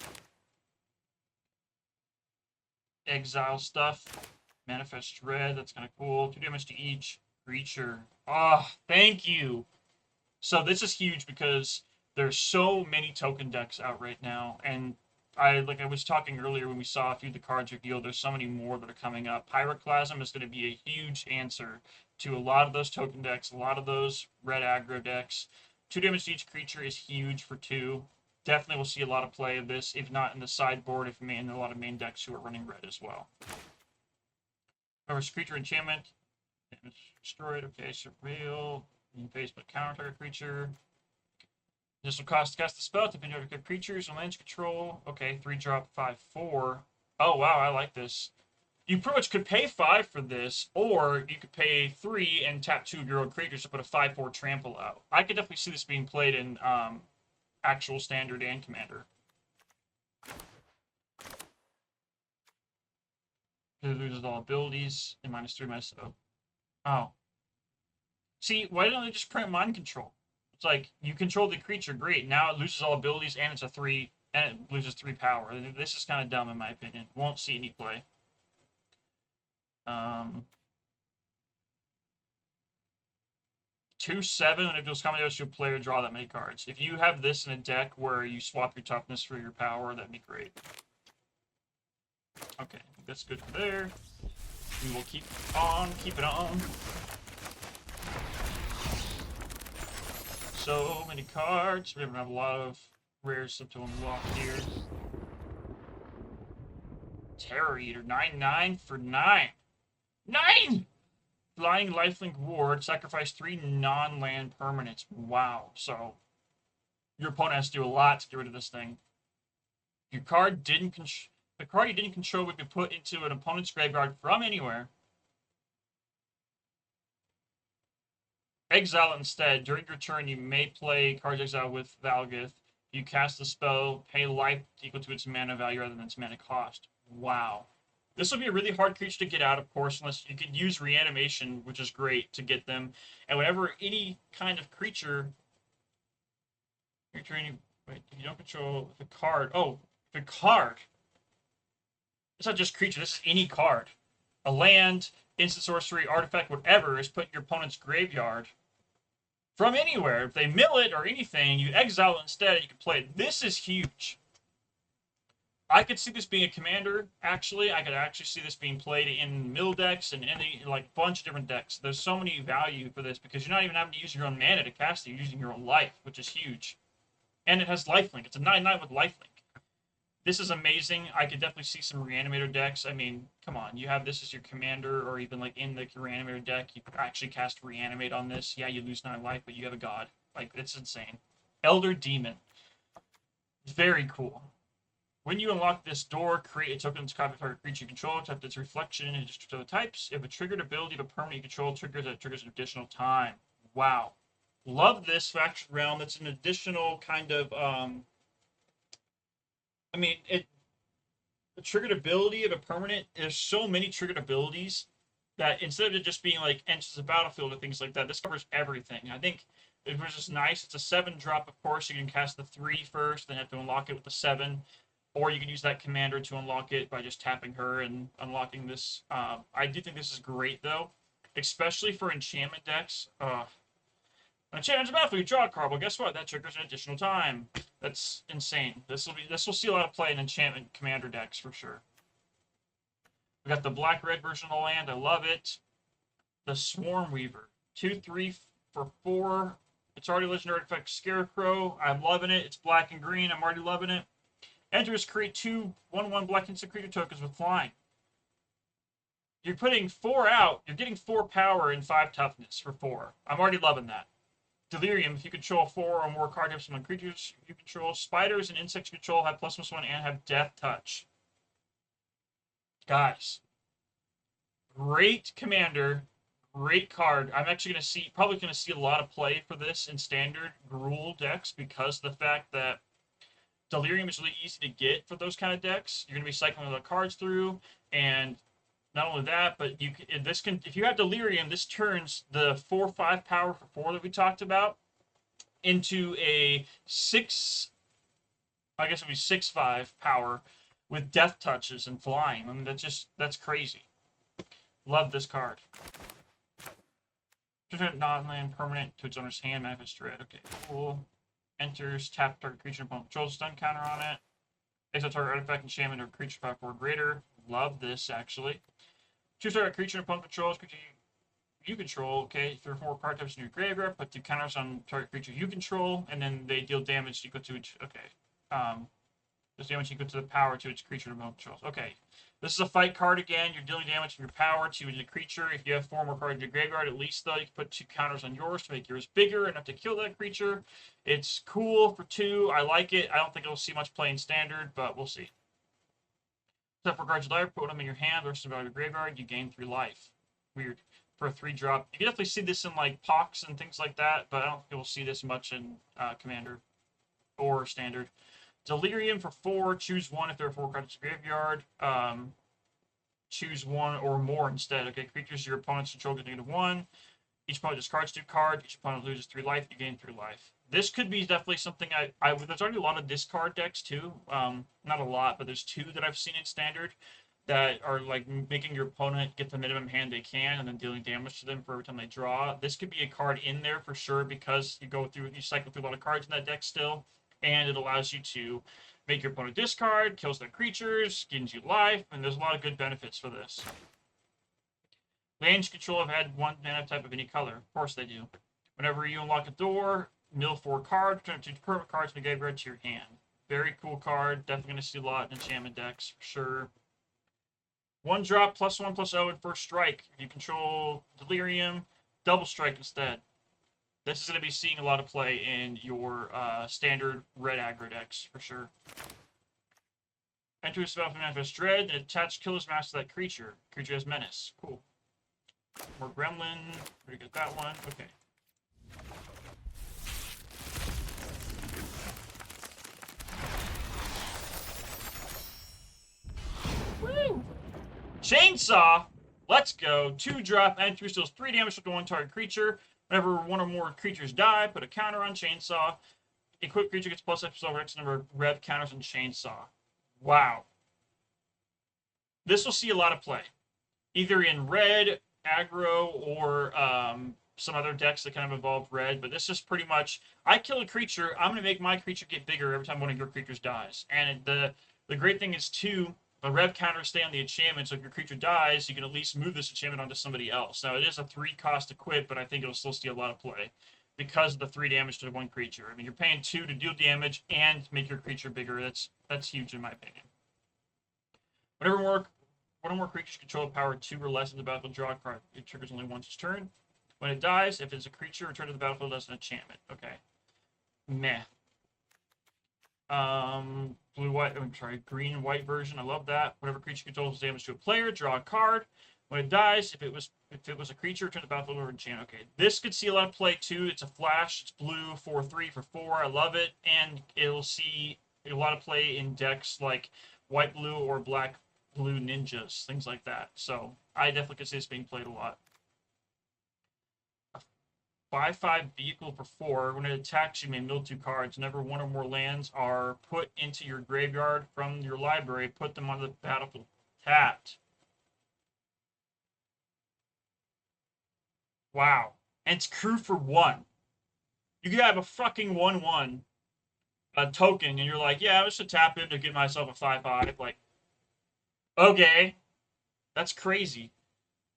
Exile stuff. Manifest Dread. That's kind of cool. 2 damage to each creature. Ah, oh, thank you. So this is huge because there's so many token decks out right now, and I was talking earlier when we saw a few of the cards revealed, there's so many more that are coming up. Pyroclasm is going to be a huge answer to a lot of those token decks, a lot of those red aggro decks. 2 damage to each creature is huge for 2. Definitely will see a lot of play of this, if not in the sideboard, if in a lot of main decks who are running red as well. Reverse creature enchantment. Damage destroyed. Okay, surveil. In face but counter target creature. This will cost to cast the spell to pin other creatures and lands control. Okay, 3 drop 5/4. Oh wow, I like this. You pretty much could pay 5 for this, or you could pay 3 and tap 2 of your own creatures to put a 5/4 trample out. I could definitely see this being played in actual standard and commander. It loses all abilities and -3, -0. Oh. See, why don't they just print mind control? It's like you control the creature, great. Now it loses all abilities and it's a 3 and it loses 3 power. This is kind of dumb in my opinion. Won't see any play. 2/7, and if it was coming out to a player, draw that many cards. If you have this in a deck where you swap your toughness for your power, that'd be great. Okay, that's good for there. We will keep on, keep it on. So many cards. We have a lot of rare stuff to unlock here. Terror Eater, 9/9 for 9. 9! Flying Lifelink Ward, sacrifice 3 non-land permanents. Wow. So, your opponent has to do a lot to get rid of this thing. Your card didn't the card you didn't control would be put into an opponent's graveyard from anywhere. Exile it instead. During your turn, you may play cards exile with Valgith. You cast the spell, pay life equal to its mana value rather than its mana cost. Wow. This will be a really hard creature to get out, of course, unless you could use reanimation, which is great to get them. And whenever any kind of creature, you're training, wait, you don't control the card. Oh, the card. It's not just creature. This is any card. A land, instant sorcery, artifact, whatever is put in your opponent's graveyard from anywhere. If they mill it or anything, you exile it instead. You can play it. This is huge. I could see this being a commander, actually. I could actually see this being played in mill decks and any, like, bunch of different decks. There's so many value for this because you're not even having to use your own mana to cast it. You're using your own life, which is huge. And it has lifelink. It's a 9/9 with lifelink. This is amazing. I could definitely see some reanimator decks. I mean, come on. You have this as your commander or even, like, in the reanimator deck. You actually cast reanimate on this. Yeah, you lose 9 life, but you have a god. Like, it's insane. Elder Demon. Very cool. When you unlock this door, create a token to copy target creature you control, type its reflection in just other types. If a triggered ability of a permanent you control triggers, that triggers an additional time. Wow. Love this faction realm. That's an additional kind of, I mean, the triggered ability of a permanent, there's so many triggered abilities that instead of it just being like enters the battlefield or things like that, this covers everything. I think it was just nice. It's a 7-drop, of course. You can cast the 3 first, then have to unlock it with the 7. Or you can use that commander to unlock it by just tapping her and unlocking this. I do think this is great, though. Especially for enchantment decks. Enchantment's battlefield, you draw a card. Well, guess what? That triggers an additional time. That's insane. This will see a lot of play in enchantment commander decks, for sure. We got the black-red version of the land. I love it. The Swarm Weaver. 2/3 for 4. It's already legendary artifact Scarecrow. I'm loving it. It's black and green. I'm already loving it. Enters, create 2 1/1 black instant creature tokens with flying. You're putting 4 out. You're getting 4 power and 5 toughness for 4. I'm already loving that. Delirium, if you control 4 or more card types among creatures you control. Spiders and insects you control have +1/+1 and have death touch. Guys. Great commander. Great card. I'm actually going to probably going to see a lot of play for this in standard Gruul decks because of the fact that Delirium is really easy to get for those kind of decks. You're going to be cycling the cards through, and not only that, but if you have Delirium, this turns the 4/5 power for 4 that we talked about into a 6, I guess it would be 6/5 power with death touches and flying. I mean, that's crazy. Love this card. Non-land permanent to its owner's hand, manifest dread. Okay, cool. Enters, tap target creature opponent controls, stun counter on it. Exile target artifact, enchantment, or creature power 4 greater. Love this, actually. Choose target creature opponent controls, creature you control. Okay, 3 or 4 card types in your graveyard, put 2 counters on target creature you control, and then they deal damage equal to each. Okay. Does damage equal to the power to its creature opponent controls. Okay. This is a fight card again. You're dealing damage from your power to the creature. If you have 4 more cards in your graveyard, at least, though, you can put 2 counters on yours to make yours bigger enough to kill that creature. It's cool for 2. I like it. I don't think it'll see much play in standard, but we'll see. Except for cards of life, put them in your hand versus out of your graveyard, you gain 3 life. Weird. For a 3-drop. You can definitely see this in, like, Pox and things like that, but I don't think you'll see this much in Commander or Standard. Delirium for 4, choose 1 if there are 4 cards in your graveyard. Choose 1 or more instead. Okay, creatures your opponent's control get -1. Each opponent discards 2 cards. Each opponent loses 3 life. You gain 3 life. This could be definitely something there's already a lot of discard decks too. Not a lot, but there's 2 that I've seen in Standard that are like making your opponent get the minimum hand they can and then dealing damage to them for every time they draw. This could be a card in there for sure because you cycle through a lot of cards in that deck still, and it allows you to make your opponent discard, kills their creatures, gains you life, and there's a lot of good benefits for this. Lands you control have had one mana type of any color. Of course they do. Whenever you unlock a door, mill 4 cards, turn 2 permanent cards from the graveyard to your hand. Very cool card. Definitely going to see a lot in enchantment decks for sure. 1 drop, +1/+0 and first strike. If you control Delirium, double strike instead. This is going to be seeing a lot of play in your standard red aggro decks for sure. Enter a spell from Manifest Dread and attach Killer's Mask to that creature. Creature has Menace. Cool. More Gremlin. Where do you get that one? Okay. Woo! Chainsaw! Let's go. 2 drop, enter, deals 3 damage to one target creature. Whenever one or more creatures die, put a counter on Chainsaw. Equipped creature gets +X over X number of rev counters on Chainsaw. Wow. This will see a lot of play. Either in red, aggro, or some other decks that kind of involve red, but this is pretty much, I kill a creature, I'm going to make my creature get bigger every time one of your creatures dies. And the great thing is, too, the rev counters stay on the enchantment, so if your creature dies, you can at least move this enchantment onto somebody else. Now, it is a 3-cost equip, but I think it'll still see a lot of play because of the 3 damage to one creature. I mean, you're paying 2 to deal damage and make your creature bigger. That's huge in my opinion. One or more creatures control power 2 or less in the battlefield, draw a card. It triggers only once each turn. When it dies, if it's a creature, return to the battlefield as an enchantment. Okay. Meh. Green and white version. I love that. Whenever creature controls damage to a player, draw a card. When it dies, if it was a creature, return to the battlefield or enchant. Okay. This could see a lot of play too. It's a flash. It's blue, 4/3 for 4. I love it, and it'll see a lot of play in decks like white blue or black blue ninjas, things like that. So I definitely could see this being played a lot. 5/5 vehicle for 4. When it attacks, you may mill 2 cards. Whenever one or more lands are put into your graveyard from your library, put them on the battlefield tapped. Wow. And it's crew for 1. You could have a fucking 1/1 token, and you're like, yeah, I'm just gonna tap him to get myself a 5/5. Like, okay. That's crazy.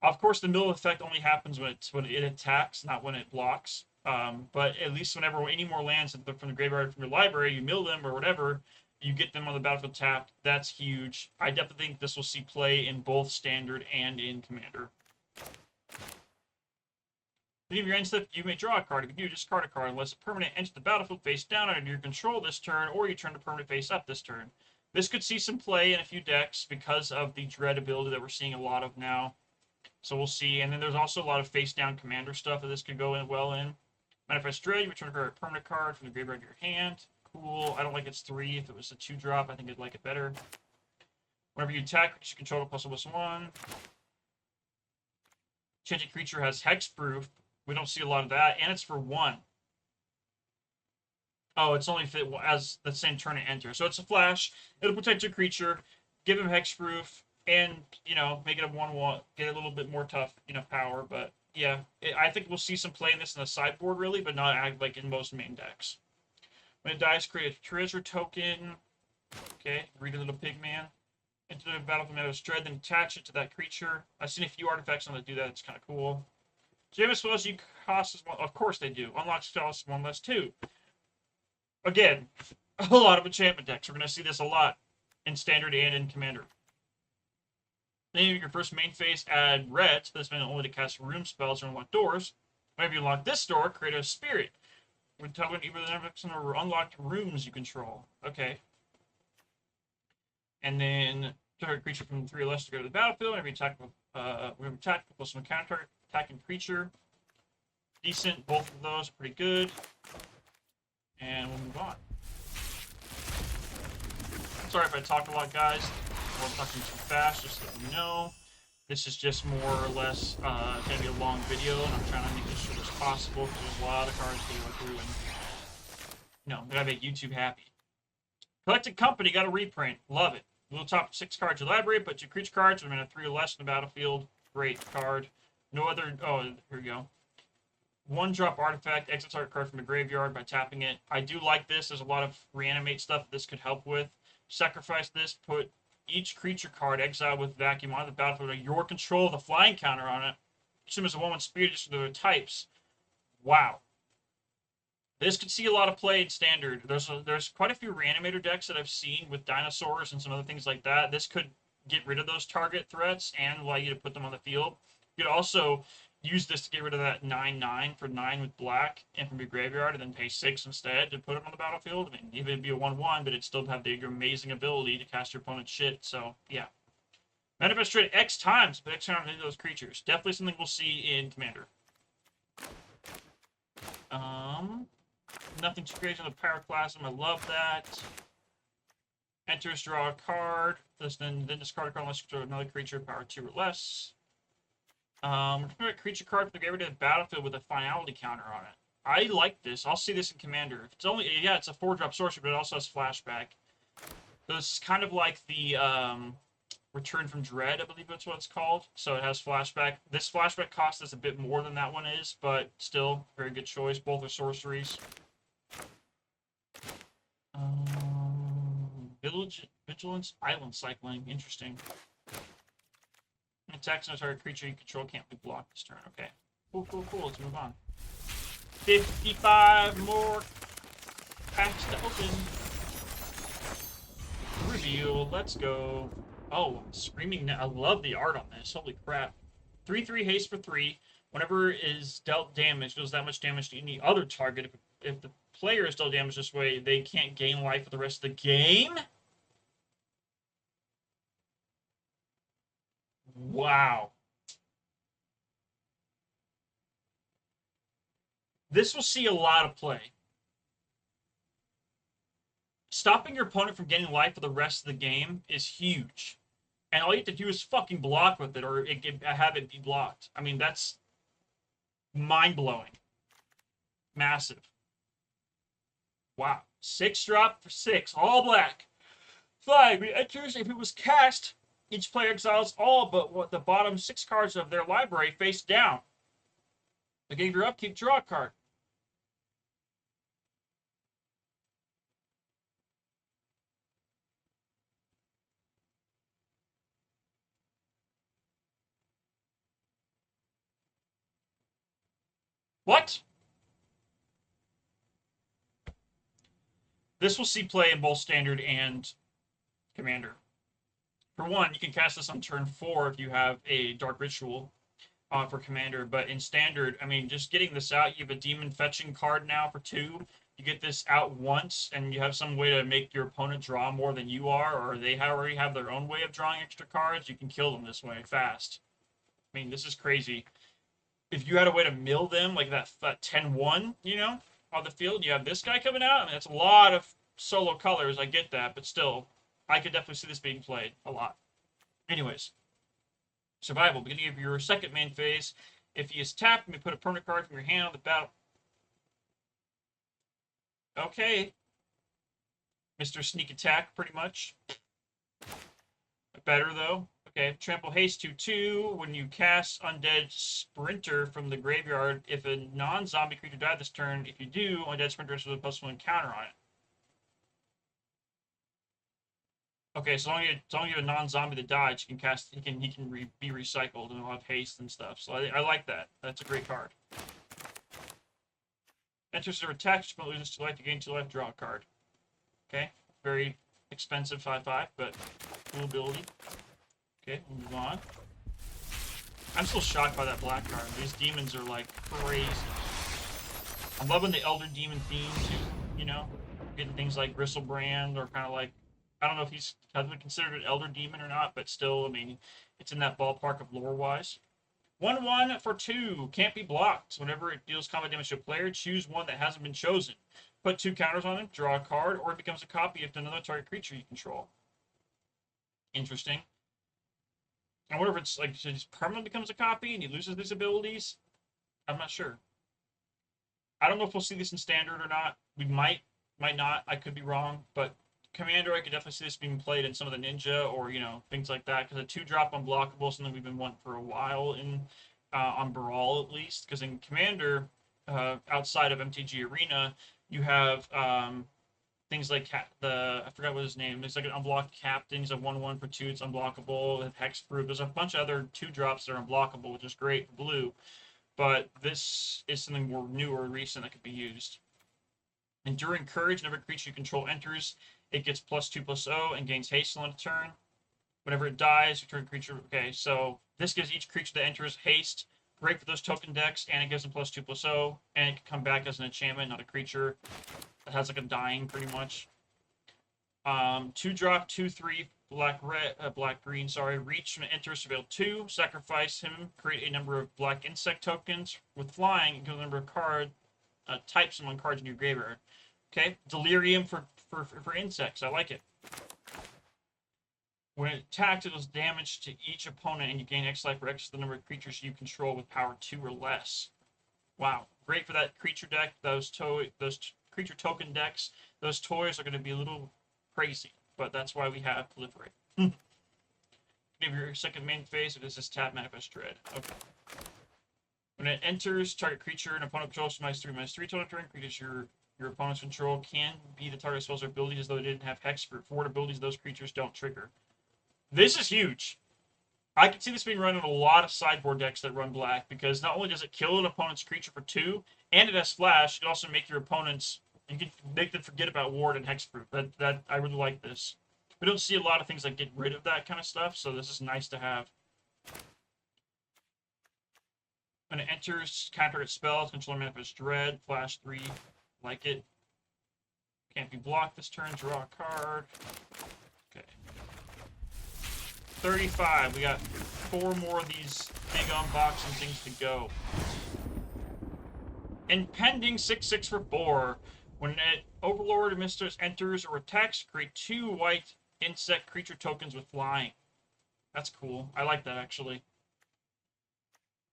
Of course, the mill effect only happens when it attacks, not when it blocks. But at least whenever any more lands from the graveyard from your library, you mill them or whatever, you get them on the battlefield tapped. That's huge. I definitely think this will see play in both Standard and in Commander. Leave your end step, you may draw a card. If you do, discard a card unless a permanent enters the battlefield face down under your control this turn, or you turn the permanent face up this turn. This could see some play in a few decks because of the Dread ability that we're seeing a lot of now. So we'll see. And then there's also a lot of face-down commander stuff that this could go in well in. Manifest Dread, you return a permanent card from the graveyard to your hand. Cool. I don't like its 3. If it was a 2-drop, I think I'd like it better. Whenever you attack, you control a +1/+1. Changing creature has hexproof. We don't see a lot of that. And it's for 1. Oh, it's only if it as the same turn it enters. So it's a flash. It'll protect your creature, give him hexproof, and, make it a 1/1, get a little bit more tough, power. But, yeah, I think we'll see some play in this in the sideboard, really, but not like in most main decks. When it dies, create a treasure token. Okay, read a little pig man. Into the battlefield, Manifest Dread, then attach it to that creature. I've seen a few artifacts on that do that. It's kind of cool. Jameis spells you cost us 1. Of course they do. Unlock spells 1 less 2. Again, a lot of enchantment decks. We're going to see this a lot in Standard and in Commander. Name your first main phase, add red, so this means only to cast room spells or unlock doors. Whenever you unlock this door, create a spirit. We're talking either the number of unlocked rooms you control. Okay. And then target creature from 3 or less to go to the battlefield. Whenever you attack plus some counter attacking creature. Decent, both of those are pretty good. And we'll move on. Sorry if I talk a lot, guys. I'm talking too fast, just so you know. This is just more or less going to be a long video, and I'm trying to make this short as possible because there's a lot of cards to go through, and gotta make YouTube happy. Collected Company got a reprint. Love it. Little top 6 cards in your library, put 2 creature cards, when a 3 or less in the battlefield. Great card. No other. Oh, here we go. 1-drop artifact, exile target card from the graveyard by tapping it. I do like this. There's a lot of reanimate stuff this could help with. Sacrifice this, put each creature card exiled with vacuum on the battlefield under your control with a flying counter on it. Assume it's a 1/1 speed addition to their types. Wow. This could see a lot of play in standard. There's quite a few reanimator decks that I've seen with dinosaurs and some other things like that. This could get rid of those target threats and allow you to put them on the field. You could also use this to get rid of that 9/9 for 9 with black and from your graveyard, and then pay 6 instead to put it on the battlefield. I mean, even it'd be a 1/1, but it'd still have the amazing ability to cast your opponent's shit. So yeah, manifest trade X times, but X times into those creatures. Definitely something we'll see in Commander. Nothing too crazy on the Pyroclasm. I love that. Enters, draw a card. Then discard a card unless you control another creature, power 2 or less. A creature card from the graveyard to the battlefield with a finality counter on it. I like this. I'll see this in Commander. It's only, yeah, it's a 4-drop sorcery, but it also has flashback. So this is kind of like the Return from Dread, I believe that's what it's called. So it has flashback. This flashback cost is a bit more than that one is, but still, very good choice. Both are sorceries. Vigilance, Island Cycling. Interesting. Attacks no target creature you control can't be blocked this turn. Okay. Cool. Let's move on. 55 more packs to open. Reveal. Let's go. Oh, Screaming. I love the art on this. Holy crap. 3/3 haste for 3. Whenever is dealt damage, deals that much damage to any other target. If the player is dealt damage this way, they can't gain life for the rest of the game. Wow. This will see a lot of play. Stopping your opponent from getting life for the rest of the game is huge. And all you have to do is fucking block with it, or have it be blocked. I mean, that's mind-blowing. Massive. Wow. 6-drop for 6. All black. 5. It enters if it was cast. Each player exiles all but what the bottom 6 cards of their library face down. The game your upkeep, draw a card. What? This will see play in both Standard and Commander. For one, you can cast this on turn 4 if you have a Dark Ritual for Commander, but in Standard, I mean, just getting this out, you have a Demon Fetching card now for 2. You get this out once, and you have some way to make your opponent draw more than you are, or they already have their own way of drawing extra cards. You can kill them this way, fast. I mean, this is crazy. If you had a way to mill them, like that 10-1, you know, on the field, you have this guy coming out. I mean, that's a lot of solo colors, I get that, but still, I could definitely see this being played a lot. Anyways, survival. Beginning of your second main phase. If he is tapped, you may put a permanent card from your hand on the battle. Okay. Mr. Sneak Attack, pretty much. Better, though. Okay, Trample Haste 2/2. When you cast Undead Sprinter from the graveyard, if a non-zombie creature died this turn, if you do, Undead Sprinter has a +1 counter on it. Okay, so long as you have a non-zombie that dies, you can cast. He can be recycled and he'll have haste and stuff. So I like that. That's a great card. Enters or attacks, but loses 2 life to gain 2 life. Draw a card. Okay, very expensive 5/5, but cool ability. Okay, we'll move on. I'm still shocked by that black card. These demons are like crazy. I'm loving the Elder Demon theme too. You know, getting things like Bristlebrand or kind of like. I don't know if he's considered an Elder Demon or not, but still, I mean, it's in that ballpark of lore-wise. 1/1 for 2. Can't be blocked. Whenever it deals combat damage to a player, choose one that hasn't been chosen. Put 2 counters on it, draw a card, or it becomes a copy of another target creature you control. Interesting. I wonder if it's like, so it just permanently becomes a copy and he loses these abilities? I'm not sure. I don't know if we'll see this in Standard or not. We might not. I could be wrong, but Commander, I could definitely see this being played in some of the Ninja or, you know, things like that. Because a 2-drop unblockable is something we've been wanting for a while in on Brawl, at least. Because in Commander, outside of MTG Arena, you have things like I forgot what his name. It's like an unblocked captain. He's a 1/1 for 2. It's unblockable. Hexproof. There's a bunch of other 2-drops that are unblockable, which is great for blue. But this is something more new or recent that could be used. Enduring Courage. Whenever a creature you control enters, it gets +2/+0 and gains haste on a turn. Whenever it dies, return creature. Okay, so this gives each creature that enters haste. Great for those token decks, and it gives them +2/+0, and it can come back as an enchantment, not a creature. It has like a dying pretty much. 2-drop, 2/3, black green. Sorry, reach when it enters to 2. Sacrifice him. Create a number of black insect tokens with flying. And give a number of types among cards in your graveyard. Okay, Delirium for insects. I like it. When it attacks, it does damage to each opponent, and you gain X life for X the number of creatures you control with power 2 or less. Wow, great for that creature deck. Those creature token decks. Those toys are going to be a little crazy, but that's why we have Proliferate. Give your second main phase. This is tap Manifest Dread. Okay. When it enters, target creature and opponent controls -3/-3 total turn. Creatures your opponent's control can be the target spells or abilities as though they didn't have hex for forward abilities. Those creatures don't trigger. This is huge. I can see this being run in a lot of sideboard decks that run black, because not only does it kill an opponent's creature for 2, and it has flash, it can also make your opponents, you can make them forget about ward and hexproof. That I really like this. We don't see a lot of things that get rid of that kind of stuff, so this is nice to have. When it enters, counter its spells, control Manifest Dread, flash 3, like it. Can't be blocked this turn, draw a card. Okay. 35. We got 4 more of these big unboxing things to go. Impending 6/6 for 4. When an Overlord or Mistress enters or attacks, create 2 white insect creature tokens with flying. That's cool. I like that, actually.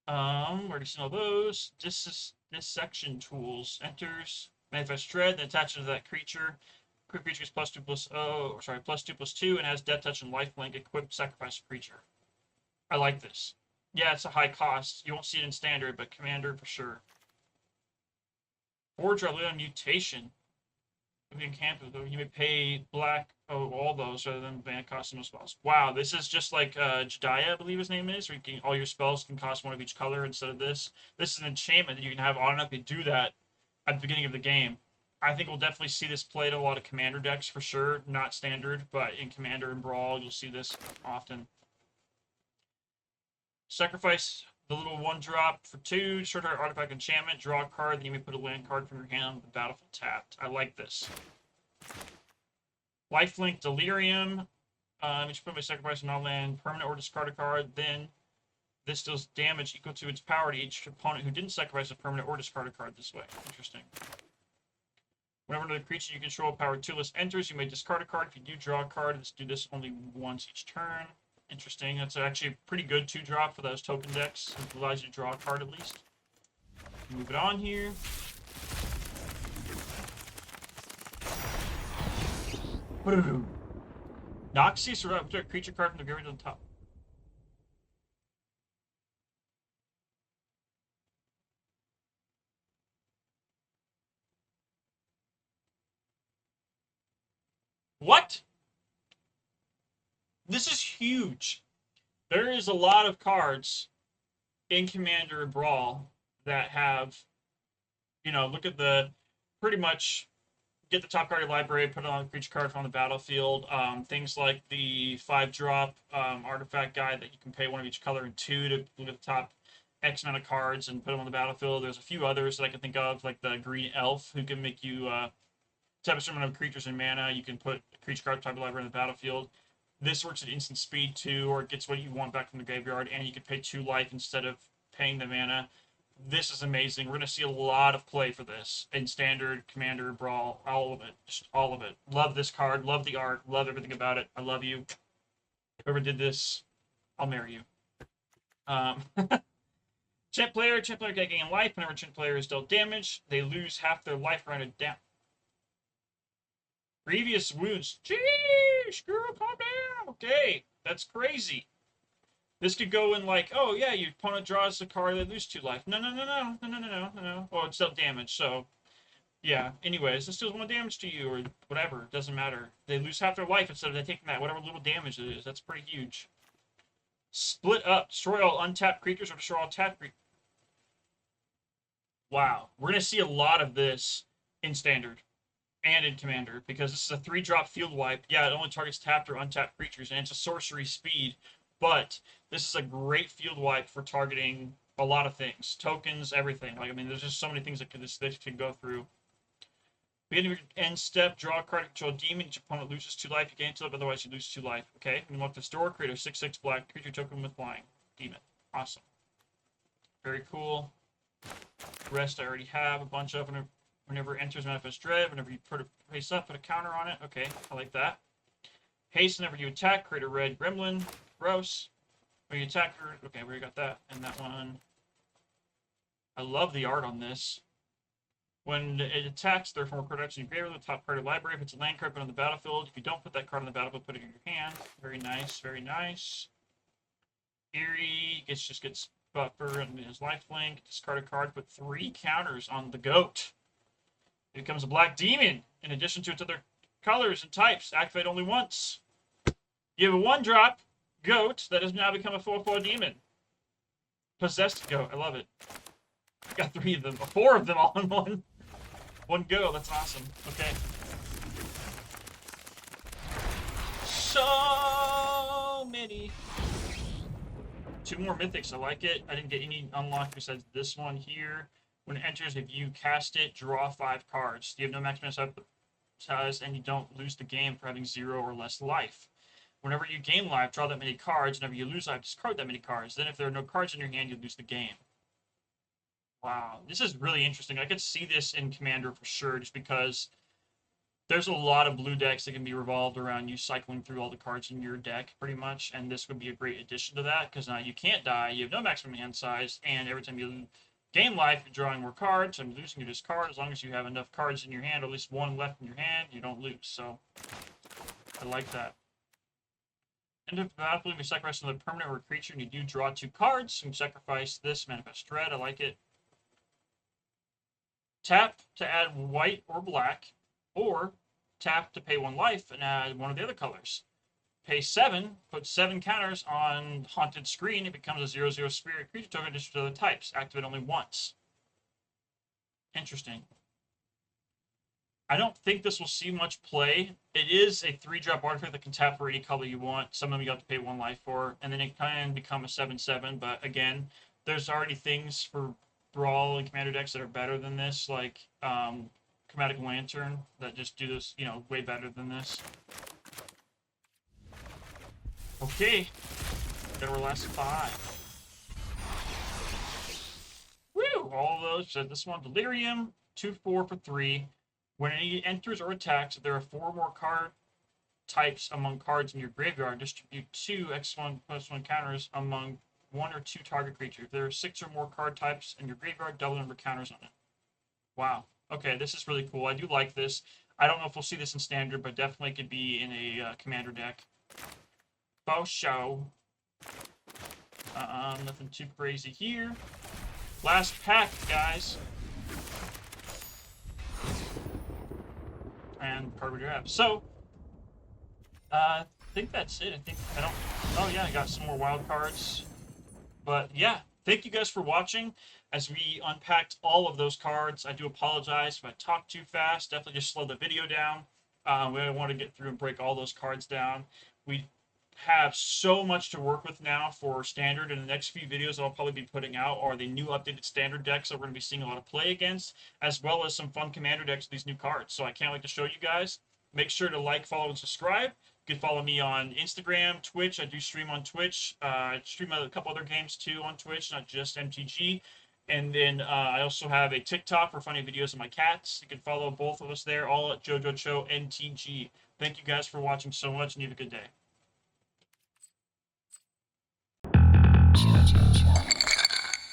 Already seen all those. Dissection tools. Enters, Manifest Dread, then attaches to that creature. Equip creature is +2/+2, and has Death Touch and Lifelink. Equip sacrifice a creature. I like this. Yeah, it's a high cost. You won't see it in standard, but commander for sure. 4-drop on mutation. You may pay black all those rather than ban cost no spells. Wow, this is just like Jediah, I believe his name is, where you can, all your spells can cost 1 of each color instead of this. This is an enchantment that you can have automatically do that at the beginning of the game. I think we'll definitely see this played in a lot of commander decks for sure. Not standard, but in commander and brawl, you'll see this often. Sacrifice the little 1-drop for 2. Short artifact enchantment. Draw a card, then you may put a land card from your hand on the battlefield tapped. I like this. Lifelink Delirium. Each put my sacrifice non-land permanent or discard a card. Then this deals damage equal to its power to each opponent who didn't sacrifice a permanent or discard a card this way. Interesting. Whenever another creature you control power 2-less enters, you may discard a card. If you do draw a card, let's do this only once each turn. Interesting. That's actually a pretty good 2-drop for those token decks. It allows you to draw a card at least. Move it on here. Noxus, or a creature card from the graveyard on top. What? This is huge. There is a lot of cards in Commander and Brawl that have, you know, look at the, pretty much get the top card of your library, put it on a creature card from the battlefield. Things like the 5-drop artifact guide that you can pay 1 of each color and 2 to look at the top X amount of cards and put them on the battlefield. There's a few others that I can think of, like the green elf, who can make you tap a certain amount of creatures and mana. You can put a creature card type of library in the battlefield. This works at instant speed too, or it gets what you want back from the graveyard, and you can pay 2 life instead of paying the mana. This is amazing. We're going to see a lot of play for this in Standard, Commander, Brawl, all of it. Just all of it. Love this card. Love the art. Love everything about it. I love you. Whoever did this, I'll marry you. Champ player gain life. Whenever champ player is dealt damage, they lose half their life rounded down. Previous wounds. Jeez, girl, calm down. Okay, that's crazy. This could go in like, oh yeah, your opponent draws a card, they lose 2 life. No, no, no, no, no, no, no, no, no, no. Oh, it's dealt damage, so yeah. Anyways, this deals 1 damage to you or whatever. It doesn't matter. They lose half their life instead of they taking that whatever little damage it is. That's pretty huge. Split up. Destroy all untapped creatures or destroy all tapped creatures. Wow. We're going to see a lot of this in Standard and in Commander because this is a 3-drop field wipe. Yeah, it only targets tapped or untapped creatures, and it's a sorcery speed, but this is a great field wipe for targeting a lot of things. Tokens, everything. Like, I mean, there's just so many things that this can go through. Beginning of your end step, draw a card to control a demon. Each opponent loses 2 life. You gain 2 life, otherwise you lose 2 life. Okay, unlock this door, create a 6/6 black creature token with flying. Demon. Awesome. Very cool. The rest I already have a bunch of. Whenever it enters Manifest Dread, whenever you put a face up, put a counter on it. Okay, I like that. Haste, whenever you attack, create a red gremlin. Gross. When you attack her, okay, we already got that. And that one. I love the art on this. When it attacks, there are 4 cards in your graveyard, the top card of the library. If it's a land card put on the battlefield, if you don't put that card on the battlefield, put it in your hand. Very nice, very nice. Eerie just gets buffer and his lifelink. Discard a card, put 3 counters on the goat. It becomes a black demon. In addition to its other colors and types, activate only once. You have a 1-drop goat that has now become a 4/4 demon. Possessed goat. I love it. Got 3 of them, 4 of them all in one go. That's awesome. Okay. So many. 2 more mythics. I like it. I didn't get any unlocked besides this one here. When it enters, if you cast it, draw 5 cards. You have no maximum size, and you don't lose the game for having 0 or less life. Whenever you gain life, draw that many cards. Whenever you lose life, discard that many cards. Then if there are no cards in your hand, you lose the game. Wow, this is really interesting. I could see this in Commander for sure, just because there's a lot of blue decks that can be revolved around you cycling through all the cards in your deck, pretty much, and this would be a great addition to that, because now you can't die, you have no maximum hand size, and every time you gain life, you're drawing more cards, and losing, you discard. As long as you have enough cards in your hand, at least 1 left in your hand, you don't lose, so I like that. End of battle, you sacrifice another permanent or a creature, and you do draw 2 cards, and you sacrifice this Manifest Dread. I like it. Tap to add white or black, or tap to pay 1 life and add one of the other colors. Pay 7, put 7 counters on Haunted Screen. It becomes a 0/0 spirit creature token addition to other types. Activate only once. Interesting. I don't think this will see much play. It is a 3-drop artifact that can tap for any color you want. Some of them you have to pay 1 life for, and then it can become a 7/7. But again, there's already things for Brawl and Commander decks that are better than this, like Chromatic Lantern, that just do this, way better than this. Okay, got our last 5. Woo! All of those. So this one, Delirium, 2/4 for 3. When it enters or attacks, if there are 4 more card types among cards in your graveyard, distribute 2 X1/1 counters among 1 or 2 target creatures. If there are 6 or more card types in your graveyard, double the number of counters on it. Wow. Okay, this is really cool. I do like this. I don't know if we'll see this in Standard, but definitely could be in a Commander deck. For show. Nothing too crazy here. Last pack, guys. And card we have. So, I think that's it. Oh yeah, I got some more wild cards. But yeah, thank you guys for watching as we unpacked all of those cards. I do apologize if I talk too fast. Definitely just slow the video down. We want to get through and break all those cards down. We have so much to work with now for Standard, and the next few videos I'll probably be putting out are the new updated Standard decks that we're going to be seeing a lot of play against, as well as some fun Commander decks with these new cards. So I can't wait to show you guys. Make sure to like, follow, and subscribe. You can follow me on Instagram, Twitch. I do stream on Twitch. I stream a couple other games too on Twitch, not just MTG. And then I also have a TikTok for funny videos of my cats. You can follow both of us there, all at JoJo Cho NTG. Thank you guys for watching so much, and you have a good day.